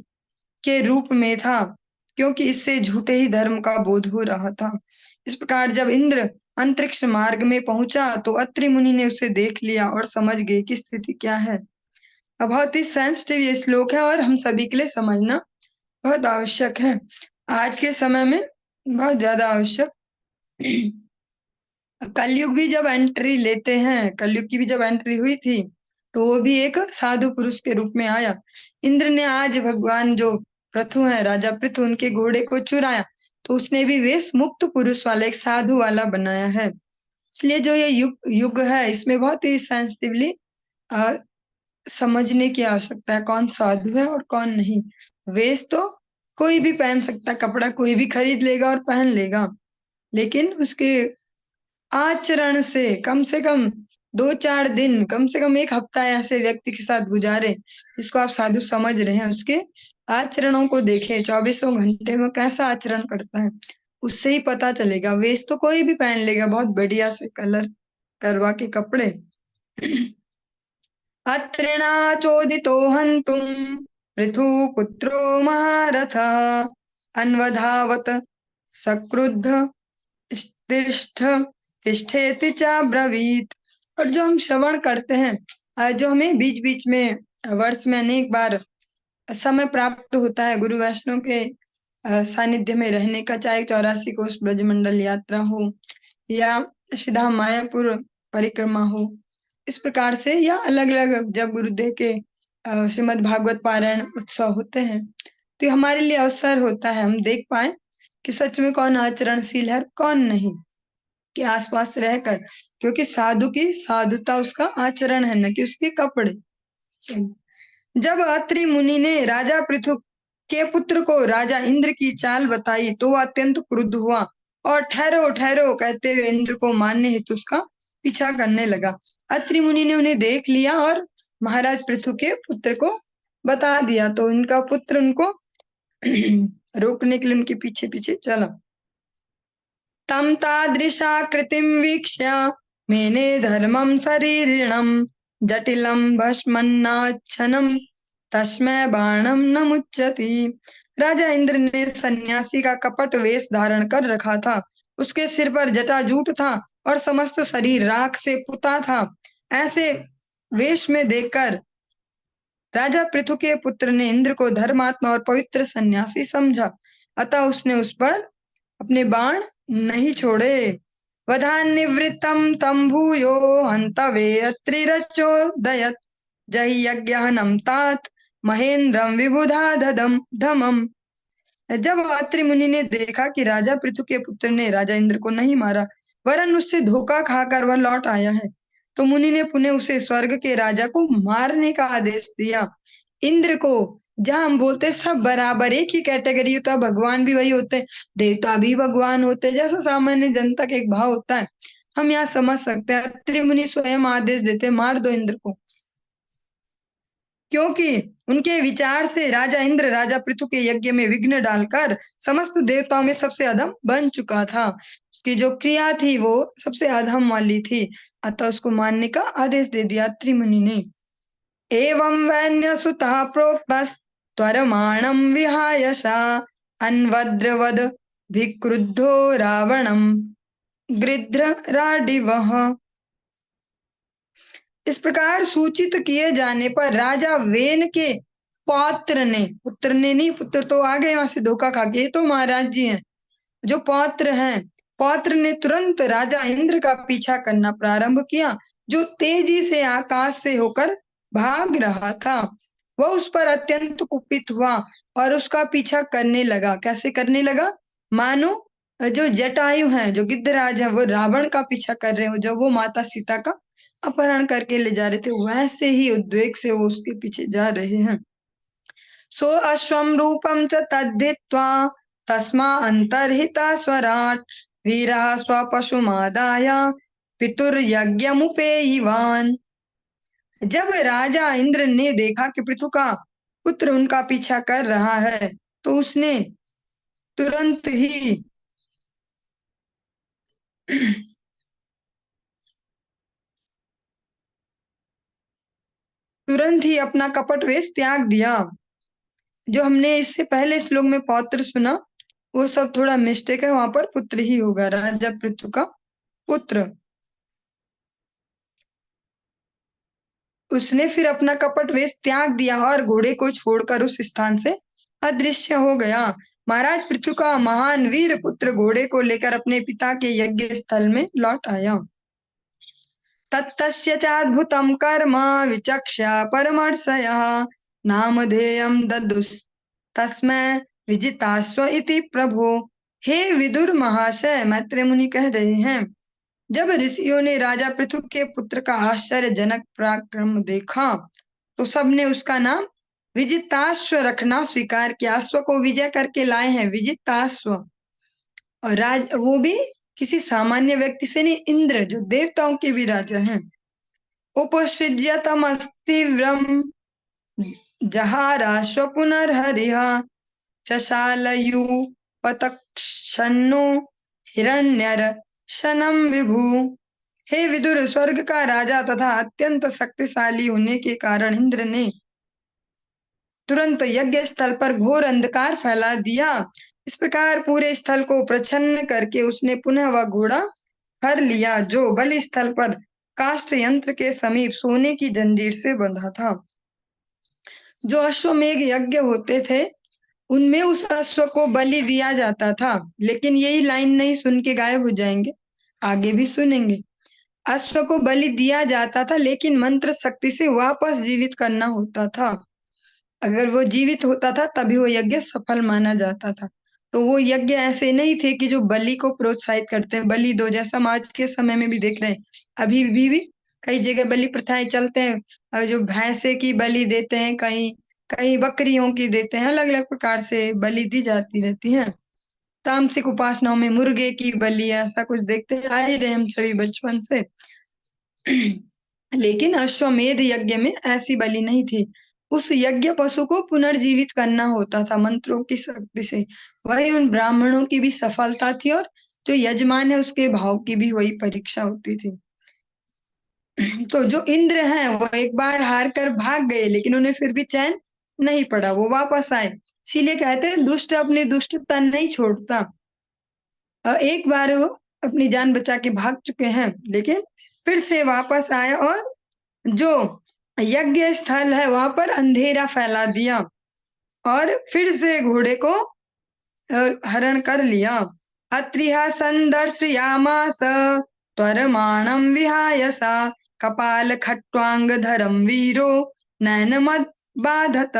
के रूप में था क्योंकि इससे झूठे ही धर्म का बोध हो रहा था। इस प्रकार जब इंद्र अंतरिक्ष मार्ग में पहुंचा तो अत्रि मुनि ने उसे देख लिया और समझ गए कि स्थिति क्या है। बहुत ही सेंसिटिव ये श्लोक है और हम सभी के लिए समझना बहुत आवश्यक है, आज के समय में बहुत ज्यादा आवश्यक। कलयुग भी जब एंट्री लेते हैं, कलयुग की भी जब एंट्री हुई थी तो वो भी एक साधु पुरुष के रूप में आया। इंद्र ने आज भगवान जो पृथु है, राजा पृथु, उनके घोड़े को चुराया तो उसने भी वेश मुक्त पुरुष वाला, एक साधु वाला बनाया है। इसलिए जो ये युग युग है इसमें बहुत ही सेंसिटिवली समझने की आवश्यकता है, कौन साधु है और कौन नहीं। वेश तो कोई भी पहन सकता है, कपड़ा कोई भी खरीद लेगा और पहन लेगा, लेकिन उसके आचरण से कम 2-4 दिन, कम से कम 1 हफ्ता ऐसे व्यक्ति के साथ गुजारे जिसको आप साधु समझ रहे हैं, उसके आचरणों को देखें, 24 घंटे में कैसा आचरण करता है, उससे ही पता चलेगा। वेश तो कोई भी पहन लेगा, बहुत बढ़िया से कलर करवा के कपड़े। अत्रिणा चोदितो हन्तुम् पृथुपुत्रो महारथः अन्वधावत सक्रुद्ध तिष्ठ तिष्ठेति चाब्रवीत। और जो हम श्रवण करते हैं, जो हमें बीच बीच में वर्ष में अनेक बार समय प्राप्त होता है गुरु वैष्णव के सानिध्य में रहने का, चाहे 84 कोष ब्रजमंडल यात्रा हो या श्रीधाम मायापुर परिक्रमा हो, इस प्रकार से, या अलग अलग जब गुरुदेव के श्रीमद् भागवत पारायण उत्सव होते हैं, तो हमारे लिए अवसर होता है हम देख पाए कि सच में कौन आचरणशील है कौन नहीं, के आसपास रहकर, क्योंकि साधु की साधुता उसका आचरण है, न कि उसके कपड़े। जब अत्रि मुनि ने राजा पृथु के पुत्र को राजा इंद्र की चाल बताई तो वह अत्यंत क्रुद्ध हुआ और ठहरो ठहरो कहते हुए इंद्र को मारने हेतु उसका पीछा करने लगा। अत्रि मुनि ने उन्हें देख लिया और महाराज पृथु के पुत्र को बता दिया, तो उनका पुत्र उनको रोकने के लिए उनके पीछे पीछे चला। तम तादृशाकृतिं वीक्ष्य मेने धर्मं शरीरिणं जटिलं भस्मन्नाच्छनं तस्मै बाणं न मुच्यति। राजा इंद्र ने सन्यासी का कपट वेश धारण कर रखा था, उसके सिर पर जटाजूट था और समस्त शरीर राख से पुता था। ऐसे वेश में देखकर राजा पृथु के पुत्र ने इंद्र को धर्मात्मा और पवित्र सन्यासी समझा, अतः उसने उस पर अपने बाण नहीं छोड़े। वधान्निवृत्तं तं भूयो हन्तवे अत्रिरचोदयत् जहि यज्ञहनं तात महेन्द्रं विबुधाधदं धमम्। जब अत्रि मुनि ने देखा कि राजा पृथु के पुत्र ने राजा इंद्र को नहीं मारा, वरन उससे धोखा खाकर वह लौट आया है, तो मुनि ने पुनः उसे स्वर्ग के राजा को मारने का आदेश दिया। इंद्र को, जहाँ हम बोलते सब बराबर एक ही कैटेगरी होता है, भगवान भी वही होते हैं, देवता भी भगवान होते हैं, जैसा सामान्य जनता का एक भाव होता है, हम यहाँ समझ सकते हैं। अत्रि मुनि स्वयं आदेश देते मार दो इंद्र को, क्योंकि उनके विचार से राजा इंद्र राजा पृथु के यज्ञ में विघ्न डालकर समस्त देवताओं में सबसे अधम बन चुका था, उसकी जो क्रिया थी वो सबसे अधम वाली थी, अतः उसको मारने का आदेश दे दिया अत्रि मुनि ने। एवं वैन्यसुतः प्रोक्तस्त्वरमाणं विहायसा अन्वद्रवद विक्रुद्धो रावणं गृध्रराडिवः। इस प्रकार सूचित किए जाने पर राजा वेन के पुत्र ने नहीं, पुत्र तो आ गए वहां से धोखा खा के, तो महाराज जी हैं, जो पौत्र हैं, पौत्र ने तुरंत राजा इंद्र का पीछा करना प्रारंभ किया, जो तेजी से आकाश से होकर भाग रहा था। वह उस पर अत्यंत कुपित हुआ और उसका पीछा करने लगा। कैसे करने लगा? मानो जो जटायु हैं, जो गिद्धराज हैं, वो रावण का पीछा कर रहे हो, जब वो माता सीता का अपहरण करके ले जा रहे थे, वैसे ही उद्वेग से वो उसके पीछे जा रहे हैं। सो अश्वम रूपम च तद्धित्वा तस्मा अंतर्हिता स्वराट वीरः स्वपशुमादाय पितुर्यज्ञमुपेयिवान। जब राजा इंद्र ने देखा कि पृथु का पुत्र उनका पीछा कर रहा है, तो उसने तुरंत ही अपना कपट वेश त्याग दिया। जो हमने इससे पहले श्लोक में पौत्र सुना, वो सब थोड़ा मिस्टेक है, वहां पर पुत्र ही होगा, राजा पृथु का पुत्र। उसने फिर अपना कपट वेश त्याग दिया और घोड़े को छोड़कर उस स्थान से अदृश्य हो गया। महाराज पृथु का महान वीर पुत्र घोड़े को लेकर अपने पिता के यज्ञ स्थल में लौट आया। तत्तस्य चाद्भुतं कर्म विचक्ष्य परमर्षयः नामधेयं ददुस्तस्मै विजिताश्व इति प्रभो। हे विदुर महाशय, मैत्रेय मुनि कह रहे हैं, जब ऋषियों ने राजा पृथु के पुत्र का आश्चर्यजनक पराक्रम देखा तो सबने उसका नाम विजिताश्व रखना स्वीकार किया। अश्व को विजय करके लाए हैं, विजिताश्व। और वो भी किसी सामान्य व्यक्ति से नहीं, इंद्र जो देवताओं के भी राजा हैं। उपसृज्यतमस्तीव्रम जहाराश्व पुनर्हरिः चशालयूपतक्षन्नो हिरण्यर्शनं विभु। हे विदुर, स्वर्ग का राजा तथा अत्यंत शक्तिशाली होने के कारण इंद्र ने तुरंत यज्ञ स्थल पर घोर अंधकार फैला दिया। इस प्रकार पूरे स्थल को प्रच्छन्न करके उसने पुनः वह घोड़ा हर लिया जो बलि स्थल पर काष्ठ यंत्र के समीप सोने की जंजीर से बंधा था। जो अश्वमेघ यज्ञ होते थे उनमें उस अश्व को बलि दिया जाता था, लेकिन यही लाइन नहीं सुन के गायब हो जाएंगे, आगे भी सुनेंगे। अश्व को बलि दिया जाता था लेकिन मंत्र शक्ति से वापस जीवित करना होता था। अगर वो जीवित होता था तभी वो यज्ञ सफल माना जाता था। तो वो यज्ञ ऐसे नहीं थे कि जो बलि को प्रोत्साहित करते हैं, बलि दो, जैसा हम आज के समय में भी देख रहे हैं। अभी भी कई जगह बलि प्रथाएं चलते हैं, जो भैंसे की बलि देते हैं, कहीं कहीं बकरियों की देते हैं, अलग अलग प्रकार से बलि दी जाती रहती है। तामसिक उपासनाओं में मुर्गे की बलि, ऐसा कुछ देखते आ ही रहे हम सभी बचपन से। लेकिन अश्वमेध यज्ञ में ऐसी बलि नहीं थी। उस यज्ञ पशु को पुनर्जीवित करना होता था मंत्रों की शक्ति से। वही उन ब्राह्मणों की भी सफलता थी और जो यजमान है उसके भाव की भी वही परीक्षा होती थी। तो जो इंद्र हैं वो एक बार हार कर भाग गए, लेकिन उन्हें फिर भी चैन नहीं पड़ा, वो वापस आए। इसीलिए कहते हैं दुष्ट अपनी दुष्टता नहीं छोड़ता। एक बार वो अपनी जान बचा के भाग चुके हैं, लेकिन फिर से वापस आए और जो यज्ञ स्थल है वहां पर अंधेरा फैला दिया और फिर से घोड़े को हरण कर लिया। अत्रिहा संदर्शयामास त्वरमाणं विहाय सा कपाल खट्वांगधरं वीरो नैनमद बाधत।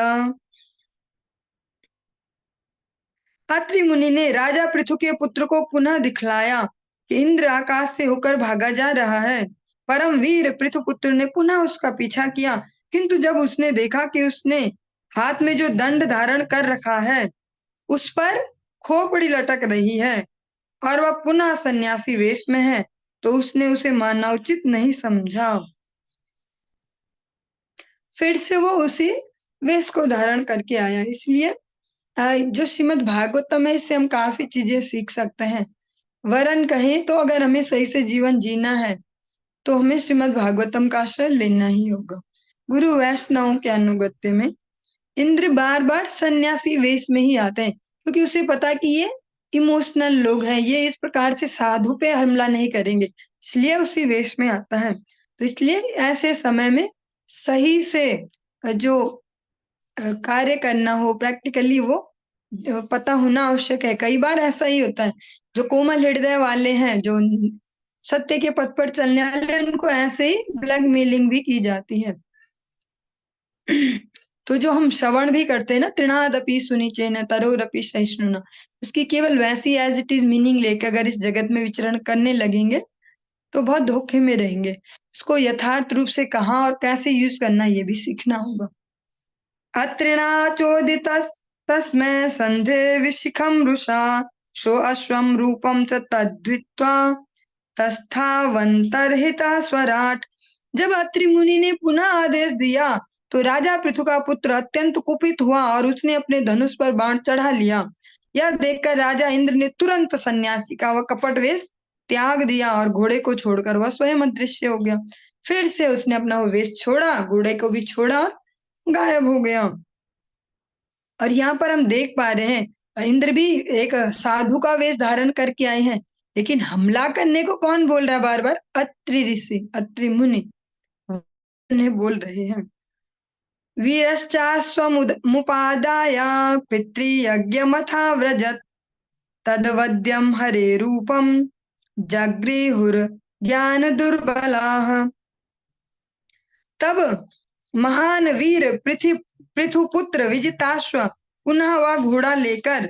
अत्रि मुनि ने राजा पृथु के पुत्र को पुनः दिखलाया कि इंद्र आकाश से होकर भागा जा रहा है। परम वीर पृथु पुत्र ने पुनः उसका पीछा किया, किंतु जब उसने देखा कि उसने हाथ में जो दंड धारण कर रखा है उस पर खोपड़ी लटक रही है और वह पुनः सन्यासी वेश में है, तो उसने उसे मानना उचित नहीं समझा। फिर से वो उसी वेश को धारण करके आया। इसलिए जो श्रीमद् भागवतम है इससे हम काफी चीजें सीख सकते हैं। वरन कहें तो अगर हमें सही से जीवन जीना है तो हमें श्रीमद् भागवतम का आश्रय लेना ही होगा। गुरु वैष्णवों के अनुगत्य में इंद्र बार बार सन्यासी वेश में ही आते हैं, क्योंकि उसे पता कि ये इमोशनल लोग हैं, ये इस प्रकार से साधु पे हमला नहीं करेंगे, इसलिए उसी वेश में आता है। तो इसलिए ऐसे समय में सही से जो कार्य करना हो प्रैक्टिकली वो पता होना आवश्यक है। कई बार ऐसा ही होता है, जो कोमल हृदय वाले हैं, जो सत्य के पथ पर चलने वाले, उनको ऐसे ही ब्लैकमेलिंग भी की जाती है। तो जो हम श्रवण भी करते हैं ना, तृणादपि सुनिचेन तरोरपि सहिष्णुना, उसकी केवल वैसी एज इट इज मीनिंग लेकर अगर इस जगत में विचरण करने लगेंगे तो बहुत धोखे में रहेंगे। इसको यथार्थ रूप से कहाँ और कैसे यूज करना ये भी सीखना होगा। अत्रिणाचोदितस्तस्मै सन्धे विशिखं रुषा शो अश्वं रूपं च तद्वित्वा तस्थावन्तर्हिता स्वराट। जब अत्रि मुनि ने पुनः आदेश दिया तो राजा पृथु का पुत्र अत्यंत कुपित हुआ और उसने अपने धनुष पर बाण चढ़ा लिया। यह देखकर राजा इंद्र ने तुरंत सन्यासी का वह कपट वेश त्याग दिया और घोड़े को छोड़कर वह स्वयं अदृश्य हो गया। फिर से उसने अपना वो वेश छोड़ा, घोड़े को भी छोड़ा और गायब हो गया। और यहाँ पर हम देख पा रहे हैं इंद्र भी एक साधु का वेश धारण करके आए हैं, लेकिन हमला करने को कौन बोल रहा है बार बार? अत्रि ऋषि, अत्रि मुनि। उन्हें बोल रहे हैं। वीरश्चाश्वमुपादाय पितृयज्ञमथाव्रजत् तद्वद्यं हरे रूपं जगृहुर्ज्ञानदुर्बलाः। तब महान वीर पृथुपुत्र विजिताश्व पुनः वह घोड़ा लेकर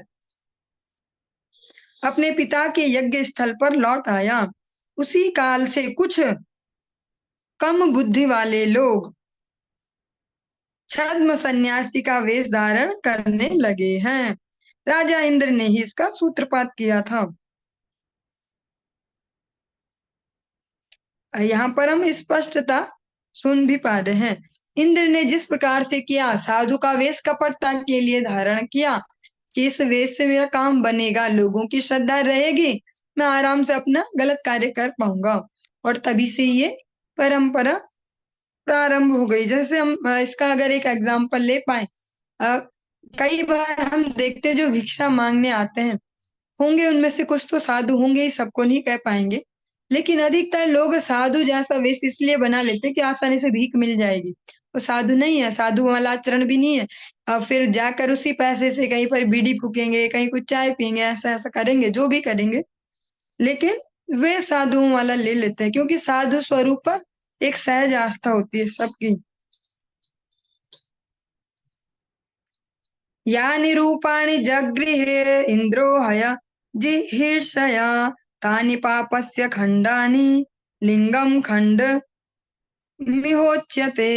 अपने पिता के यज्ञ स्थल पर लौट आया। उसी काल से कुछ कम बुद्धि वाले लोग छद्म सन्यासी का वेश धारण करने लगे हैं। राजा इंद्र ने ही इसका सूत्रपात किया था। यहाँ पर हम स्पष्टता सुन भी पा रहे हैं। इंद्र ने जिस प्रकार से किया, साधु का वेश कपटता के लिए धारण किया कि इस वेश से मेरा काम बनेगा, लोगों की श्रद्धा रहेगी, मैं आराम से अपना गलत कार्य कर पाऊंगा, और तभी से ये परंपरा प्रारंभ हो गई। जैसे हम इसका अगर एक एग्जाम्पल ले पाए, कई बार हम देखते जो भिक्षा मांगने आते हैं, होंगे उनमें से कुछ तो साधु होंगे ही, सबको नहीं कह पाएंगे, लेकिन अधिकतर लोग साधु जैसा वेश इसलिए बना लेते हैं कि आसानी से भीख मिल जाएगी। वो साधु नहीं है, साधु वाला आचरण भी नहीं है। फिर जाकर उसी पैसे से कहीं पर बीड़ी फूकेंगे, कहीं कुछ चाय पियेंगे, ऐसा ऐसा करेंगे, जो भी करेंगे, लेकिन वे साधुओं वाला ले लेते हैं, क्योंकि साधु स्वरूप पर एक सहज आस्था होती है सबकी। यानि रूपाणि जगृहे इन्द्रो हय जिहीर्षया तानि पापस्य खण्डानि लिंगम खंड मिहोच्यते।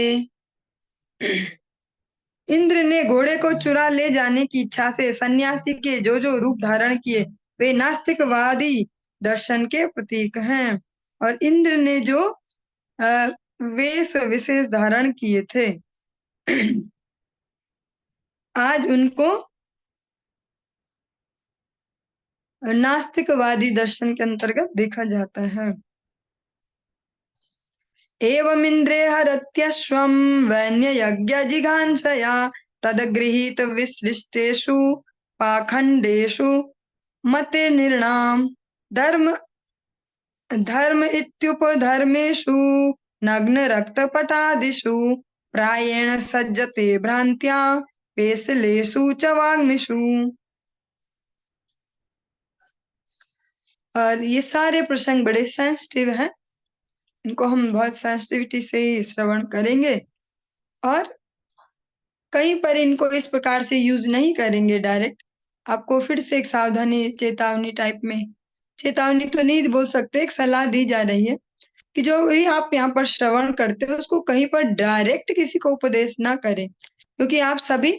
इंद्र ने घोड़े को चुरा ले जाने की इच्छा से सन्यासी के जो जो रूप धारण किए, वे नास्तिकवादी दर्शन के प्रतीक हैं। और इंद्र ने जो वेश विशेष धारण किए थे, आज उनको नास्तिकवादी दर्शन के अंतर्गत देखा जाता है। एवमिन्द्रे हरत्यश्वं वैन्ययज्ञजिघांसया तदगृहीत विसृष्टेषु पाखण्डेषु मतिर्नृणाम् धर्म इत्युपधर्मेषु नग्नरक्तपटादिषु प्रायेण सज्जते भ्रान्त्या पेशलेषु च वाग्मिषु। और ये सारे प्रसंग बड़े सेंसिटिव हैं, इनको हम बहुत सेंसिटिविटी से ही श्रवण करेंगे, और कहीं पर इनको इस प्रकार से यूज नहीं करेंगे डायरेक्ट। आपको फिर से एक सावधानी, चेतावनी टाइप में, चेतावनी तो नहीं बोल सकते, एक सलाह दी जा रही है कि जो भी आप यहाँ पर श्रवण करते हो उसको कहीं पर डायरेक्ट किसी को उपदेश ना करें, क्योंकि आप सभी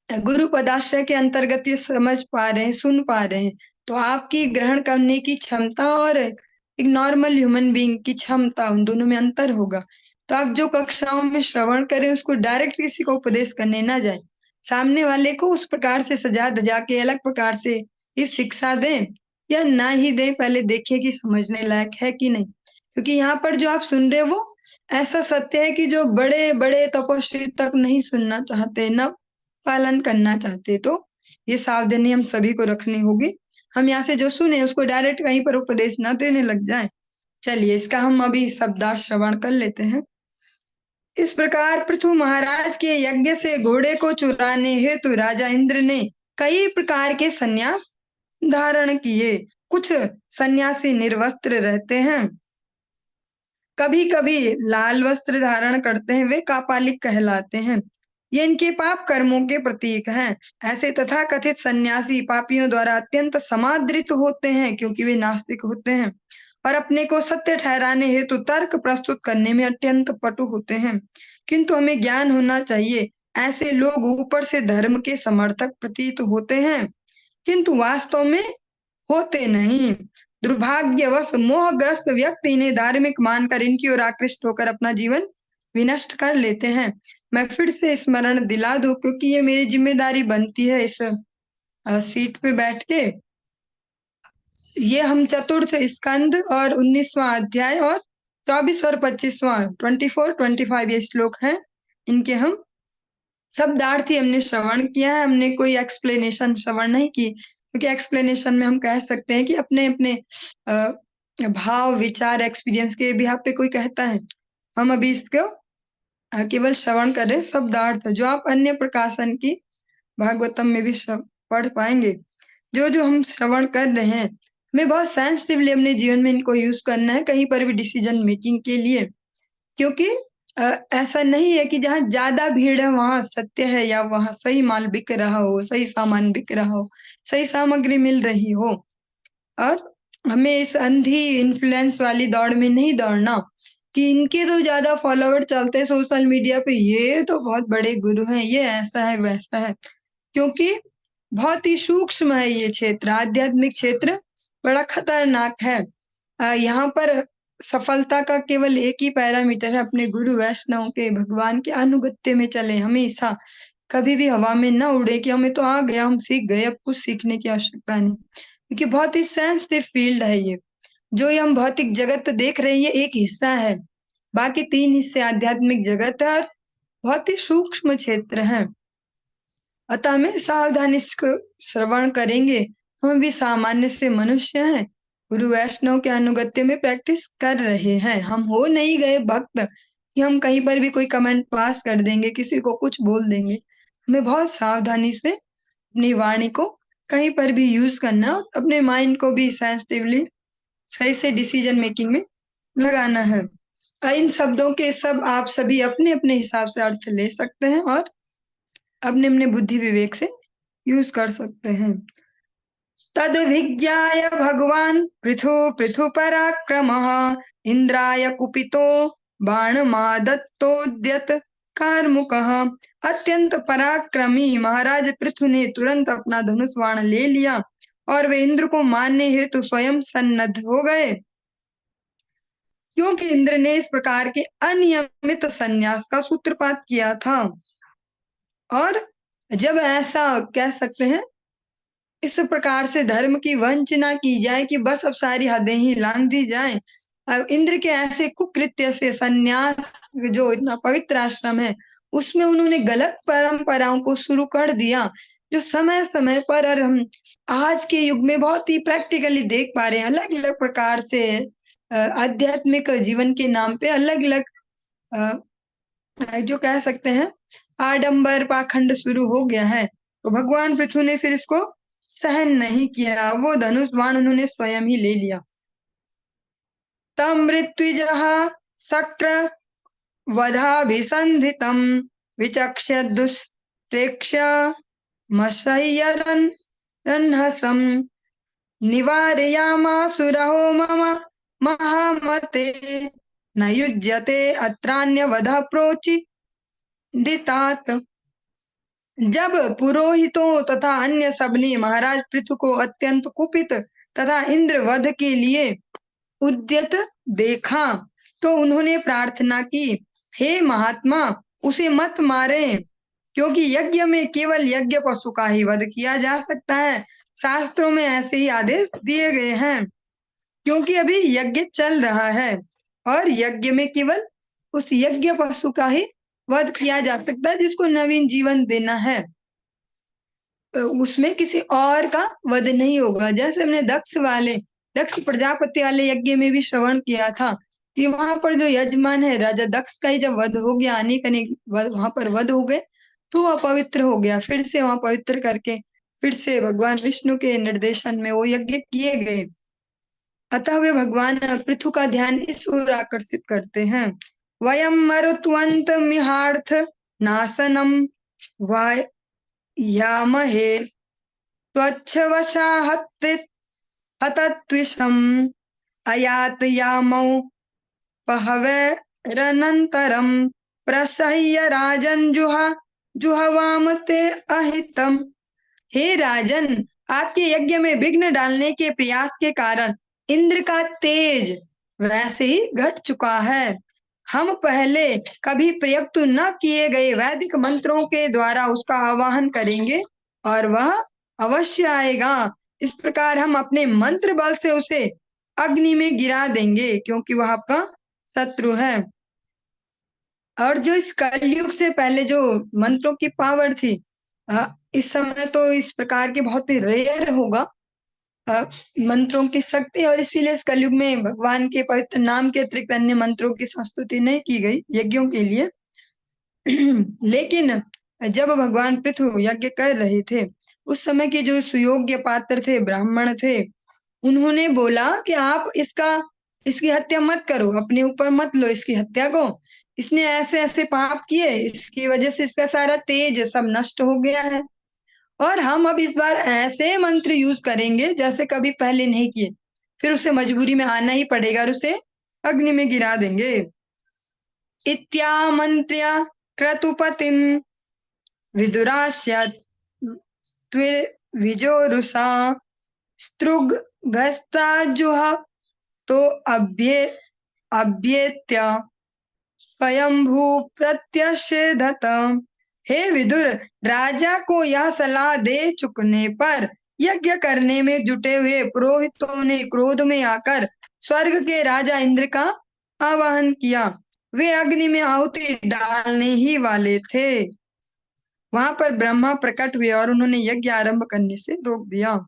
गुरु पदाश्रय के अंतर्गत ये समझ पा रहे हैं, सुन पा रहे हैं, तो आपकी ग्रहण करने की क्षमता और एक नॉर्मल ह्यूमन बीइंग की क्षमता, उन दोनों में अंतर होगा। तो आप जो कक्षाओं में श्रवण करें उसको डायरेक्ट किसी को उपदेश करने ना जाए, सामने वाले को उस प्रकार से सजा धजा के अलग प्रकार से ये शिक्षा दें या ना ही दें, पहले देखिए कि समझने लायक है कि नहीं। क्योंकि यहाँ पर जो आप सुन रहे हो वो ऐसा सत्य है कि जो बड़े बड़े तपस्वी तक नहीं सुनना चाहते, न पालन करना चाहते, तो ये सावधानी हम सभी को रखनी होगी। हम यहाँ से जो सुने उसको डायरेक्ट कहीं पर उपदेश ना देने लग जाए। चलिए इसका हम अभी शब्दार्थ श्रवण कर लेते हैं। इस प्रकार पृथु महाराज के यज्ञ से घोड़े को चुराने हेतु राजा इंद्र ने कई प्रकार के संन्यास धारण किए। कुछ सन्यासी निर्वस्त्र रहते हैं, कभी कभी लाल वस्त्र धारण करते हैं, वे कापालिक कहलाते हैं। ये इनके पाप कर्मों के प्रतीक हैं। ऐसे तथाकथित सन्यासी पापियों द्वारा अत्यंत समादृत होते हैं, क्योंकि वे नास्तिक होते हैं और अपने को सत्य ठहराने हेतु तर्क प्रस्तुत करने में अत्यंत पटु होते हैं। किंतु हमें ज्ञान होना चाहिए, ऐसे लोग ऊपर से धर्म के समर्थक प्रतीत होते हैं, किंतु वास्तव में होते नहीं। दुर्भाग्यवश मोहग्रस्त व्यक्ति इन्हें धार्मिक मानकर इनकी ओर आकृष्ट होकर अपना जीवन विनष्ट कर लेते हैं। मैं फिर से स्मरण दिला दूं, क्योंकि ये मेरी जिम्मेदारी बनती है इस सीट पे बैठ के। ये हम चतुर्थ स्कंद और 19वां अध्याय और 24 और 25वां 24, 25 ये श्लोक हैं, इनके हम शब्दार्थ ही हमने श्रवण किया है। हमने कोई एक्सप्लेनेशन श्रवण नहीं की, क्योंकि एक्सप्लेनेशन में हम कह सकते हैं कि अपने अपने भाव, विचार, एक्सपीरियंस के बिहाफ पे कोई कहता है, हम अभी इसको केवल श्रवण करें शब्दार्थ, जो आप अन्य प्रकाशन की भागवतम में भी पढ़ पाएंगे। जो जो हम श्रवण कर रहे हैं, हमें बहुत सेंसिटिवली अपने जीवन में इनको यूज करना है, कहीं पर भी डिसीजन मेकिंग के लिए। क्योंकि ऐसा नहीं है कि जहाँ ज्यादा भीड़ है वहां सत्य है, या वहां सही माल बिक रहा हो, सही सामान बिक रहा हो, सही सामग्री मिल रही हो। और हमें इस अंधी इन्फ्लुएंस वाली दौड़ में नहीं दौड़ना कि इनके तो ज्यादा फॉलोवर चलते हैं सोशल मीडिया पे, ये तो बहुत बड़े गुरु हैं, ये ऐसा है वैसा है। क्योंकि बहुत ही सूक्ष्म है ये क्षेत्र, आध्यात्मिक क्षेत्र बड़ा खतरनाक है। यहाँ पर सफलता का केवल एक ही पैरामीटर है, अपने गुरु वैष्णव के, भगवान के अनुगत्य में चले हमेशा। कभी भी हवा में ना उड़े कि हमें तो आ गया, हम सीख गए, अब कुछ सीखने की आवश्यकता नहीं। क्योंकि बहुत ही सेंसिटिव फील्ड है ये। जो ये हम भौतिक जगत देख रहे हैं, ये एक हिस्सा है, बाकी 3 हिस्से आध्यात्मिक जगत है और बहुत ही सूक्ष्म क्षेत्र है। अतः हमें सावधानी इसको श्रवण करेंगे। हम भी सामान्य से मनुष्य हैं, गुरु वैष्णव के अनुगत्य में प्रैक्टिस कर रहे हैं। हम हो नहीं गए भक्त कि हम कहीं पर भी कोई कमेंट पास कर देंगे, किसी को कुछ बोल देंगे। हमें बहुत सावधानी से अपनी वाणी को कहीं पर भी यूज करना, और अपने माइंड को भी सेंसिटिवली सही से डिसीजन मेकिंग में लगाना है। इन शब्दों के सब आप सभी अपने अपने हिसाब से अर्थ ले सकते हैं और अपने अपने बुद्धि विवेक से यूज कर सकते हैं। तद विज्ञाय भगवान पृथु पृथु पराक्रमः इंद्राय कुपितो बाणमादत्तोद्यत कार्मुकः। अत्यंत पराक्रमी महाराज पृथु ने तुरंत अपना धनुष बाण ले लिया और वे इंद्र को मारने हेतु स्वयं सन्नद्ध हो गए। क्योंकि इंद्र ने इस प्रकार के अनियमित संन्यास का सूत्रपात किया था। और जब ऐसा कह सकते हैं, इस प्रकार से धर्म की वंचना की जाए कि बस अब सारी हदें ही लांघ दी जाए, अब इंद्र के ऐसे कुकृत्य से संन्यास, जो इतना पवित्र आश्रम है उसमें उन्होंने गलत परंपराओं को शुरू कर दिया, जो समय समय पर, और हम आज के युग में बहुत ही प्रैक्टिकली देख पा रहे हैं, अलग अलग प्रकार से आध्यात्मिक जीवन के नाम पे अलग अलग जो कह सकते हैं आडंबर पाखंड शुरू हो गया है। तो भगवान पृथु ने फिर इसको सहन नहीं किया, वो धनुष बाण उन्होंने स्वयं ही ले लिया। तम मृत्युजः शक्र वधाभिसंधितम विचक्ष्य दुष्प्रेक्ष्य मशय्यरन् रन्हसं निवारयामासुरहो मम महामते न युज्यते अत्रान्यवधः प्रोचिदितात्। जब पुरोहितों तथा अन्य सबने महाराज पृथु को अत्यंत कुपित तथा इंद्र वध के लिए उद्यत देखा, तो उन्होंने प्रार्थना की, हे महात्मा, उसे मत मारें, क्योंकि यज्ञ में केवल यज्ञ पशु का ही वध किया जा सकता है। शास्त्रों में ऐसे ही आदेश दिए गए हैं। क्योंकि अभी यज्ञ चल रहा है और यज्ञ में केवल उस यज्ञ पशु का ही वध किया जा सकता है जिसको नवीन जीवन देना है, उसमें किसी और का वध नहीं होगा। जैसे हमने दक्ष प्रजापति वाले यज्ञ में भी श्रवण किया था कि वहां पर जो यजमान है राजा दक्ष का ही जब वध हो गया, अनेक अनेक वहां पर वध हो गए, तो वह पवित्र हो गया। फिर से वहां पवित्र करके फिर से भगवान विष्णु के निर्देशन में वो यज्ञ किए गए। अतः वे भगवान पृथु का ध्यान इस ओर आकर्षित करते हैं। वयम मरुत्वंत मिहार्थ नासनम यामहे हतत्विषम् अयातयामौ पहवैरनन्तरं प्रसह्य राजन जुहवाम ते अहितम। हे राजन, आपके यज्ञ में विघ्न डालने के प्रयास के कारण इंद्र का तेज वैसे ही घट चुका है। हम पहले कभी प्रयुक्त न किए गए वैदिक मंत्रों के द्वारा उसका आवाहन करेंगे और वह अवश्य आएगा। इस प्रकार हम अपने मंत्र बल से उसे अग्नि में गिरा देंगे, क्योंकि वह आपका शत्रु है। और जो इस कलयुग से पहले जो मंत्रों की पावर थी, इस समय तो इस प्रकार के बहुत ही रेयर होगा। मंत्रों की शक्ति, और इसीलिए इस कलयुग में भगवान के पवित्र नाम के अतिरिक्त अन्य मंत्रों की संस्तुति नहीं की गई यज्ञों के लिए। लेकिन जब भगवान पृथु यज्ञ कर रहे थे, उस समय के जो सुयोग्य पात्र थे, ब्राह्मण थे, उन्होंने बोला कि आप इसकी हत्या मत करो, अपने ऊपर मत लो इसकी हत्या को। इसने ऐसे ऐसे पाप किए, इसकी वजह से इसका सारा तेज सब नष्ट हो गया है, और हम अब इस बार ऐसे मंत्र यूज करेंगे जैसे कभी पहले नहीं किए। फिर उसे मजबूरी में आना ही पड़ेगा और उसे अग्नि में गिरा देंगे। इत्यामन्त्र्य क्रतुपतिं विदुरास्य विजोरुषा स्तृगस्ताजुह तो अभ्येत्य स्वयंभू प्रत्यषेधत। हे विदुर, राजा को यह सलाह दे चुकने पर यज्ञ करने में जुटे हुए पुरोहितों ने क्रोध में आकर स्वर्ग के राजा इंद्र का आवाहन किया। वे अग्नि में आहुति डालने ही वाले थे। वहां पर ब्रह्मा प्रकट हुए और उन्होंने यज्ञ आरंभ करने से रोक दिया।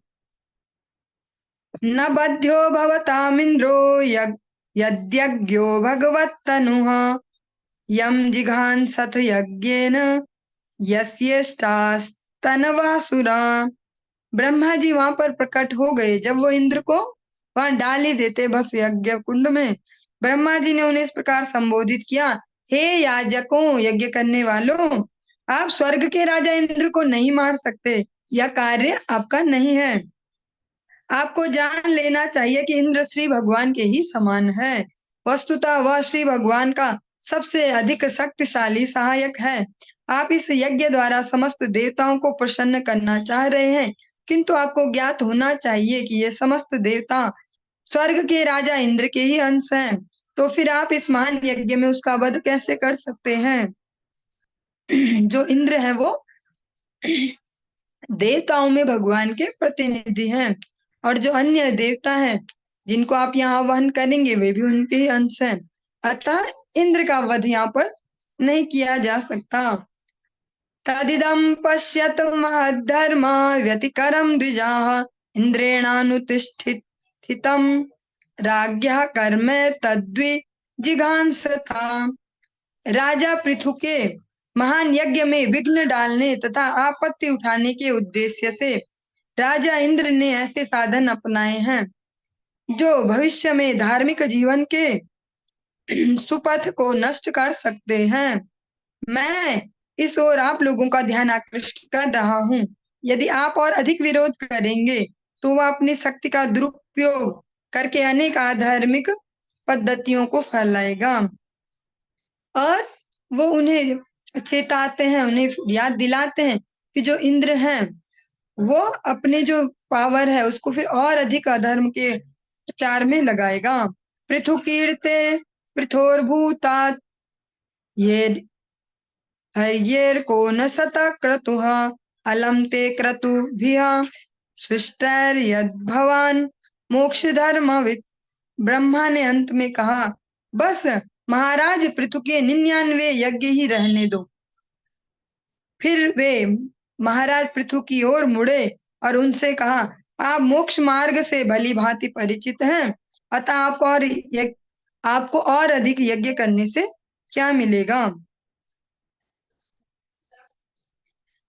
न बध्यो भवतामिन्द्रो यद्यज्ञो भगवत्तनुः यम जिघांसथ यज्ञेन यस्येष्टास्तनवासुरा। ब्रह्मा जी वहां पर प्रकट हो गए। जब वो इंद्र को वहां डाल ही देते बस यज्ञ कुंड में, ब्रह्मा जी ने उन्हें इस प्रकार संबोधित किया, हे याजकों, यज्ञ करने वालों, आप स्वर्ग के राजा इंद्र को नहीं मार सकते, यह कार्य आपका नहीं है। आपको जान लेना चाहिए कि इंद्र श्री भगवान के ही समान है। वस्तुतः वह श्री भगवान का सबसे अधिक शक्तिशाली सहायक है। आप इस यज्ञ द्वारा समस्त देवताओं को प्रसन्न करना चाह रहे हैं, किंतु आपको ज्ञात होना चाहिए कि ये समस्त देवता स्वर्ग के राजा इंद्र के ही अंश हैं। तो फिर आप इस महान यज्ञ में उसका वध कैसे कर सकते हैं? जो इंद्र है वो देवताओं में भगवान के प्रतिनिधि हैं, और जो अन्य देवता हैं जिनको आप यहाँ आह्वान करेंगे वे भी उनके ही अंश हैं। अतः इंद्र का वध यहाँ पर नहीं किया जा सकता। तदिदं पश्यत महद्धर्म व्यतिकरं द्विजाः इंद्रेणानुतिष्ठितं राज्ञः कर्म तद्विजिघांसथा। राजा पृथु के महान यज्ञ में विघ्न डालने तथा आपत्ति उठाने के उद्देश्य से राजा इंद्र ने ऐसे साधन अपनाए हैं जो भविष्य में धार्मिक जीवन के सुपथ को नष्ट कर सकते हैं। मैं इस ओर आप लोगों का ध्यान आकृष्ट कर रहा हूँ। यदि आप और अधिक विरोध करेंगे तो वह अपनी शक्ति का दुरुपयोग करके अनेक अधार्मिक पद्धतियों को फैलाएगा। और वो उन्हें चेताते हैं, उन्हें याद दिलाते हैं कि जो इंद्र हैं वो अपने जो पावर है उसको फिर और अधिक अधर्म के प्रचार में लगाएगा। पृथु कीर्ते पृथोर्भूता ये हर्येर्को न सता क्रतुः अलम ते क्रतुभिः सृष्टैर्यद्भवान् मोक्ष धर्मवित्। ब्रह्मा ने अंत में कहा, बस महाराज पृथु के 99 यज्ञ ही रहने दो। फिर वे महाराज पृथु की ओर मुड़े और उनसे कहा, आप मोक्ष मार्ग से भली भांति परिचित हैं, अतः आपको और अधिक यज्ञ करने से क्या मिलेगा?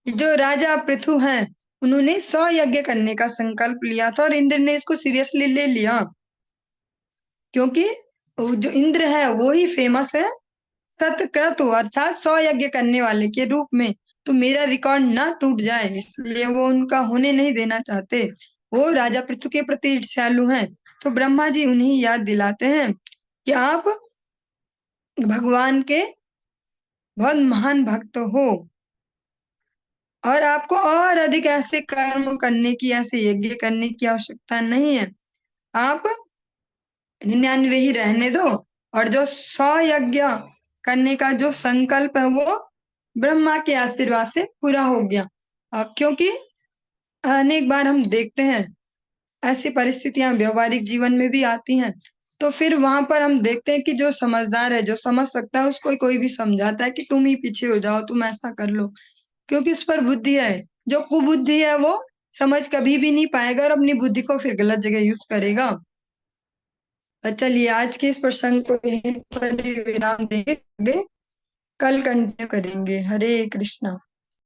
जो राजा पृथु हैं उन्होंने 100 यज्ञ करने का संकल्प लिया था और इंद्र ने इसको सीरियसली ले लिया, क्योंकि जो इंद्र है वो ही फेमस है सतक्रतु अर्थात 100 यज्ञ करने वाले के रूप में। तो मेरा रिकॉर्ड ना टूट जाए इसलिए वो उनका होने नहीं देना चाहते। वो राजा पृथु के प्रति ईर्ष्यालु हैं। तो ब्रह्मा जी उन्हें याद दिलाते हैं कि आप भगवान के बहुत महान भक्त हो और आपको और अधिक ऐसे कर्म करने की, ऐसे यज्ञ करने की आवश्यकता नहीं है। आप 99 ही रहने दो, और जो 100 यज्ञ करने का जो संकल्प है वो ब्रह्मा के आशीर्वाद से पूरा हो गया। क्योंकि अनेक बार हम देखते हैं ऐसी परिस्थितियां व्यवहारिक जीवन में भी आती हैं, तो फिर वहां पर हम देखते हैं कि जो समझदार है, जो समझ सकता है, उसको कोई भी समझाता है कि तुम ही पीछे हो जाओ, तुम ऐसा कर लो, क्योंकि उस पर बुद्धि है। जो कुबुद्धि है वो समझ कभी भी नहीं पाएगा और अपनी बुद्धि को फिर गलत जगह यूज करेगा। चलिए आज के इस प्रसंग को यहीं पर ही विराम देंगे, आगे कल कंटिन्यू करेंगे। हरे कृष्णा।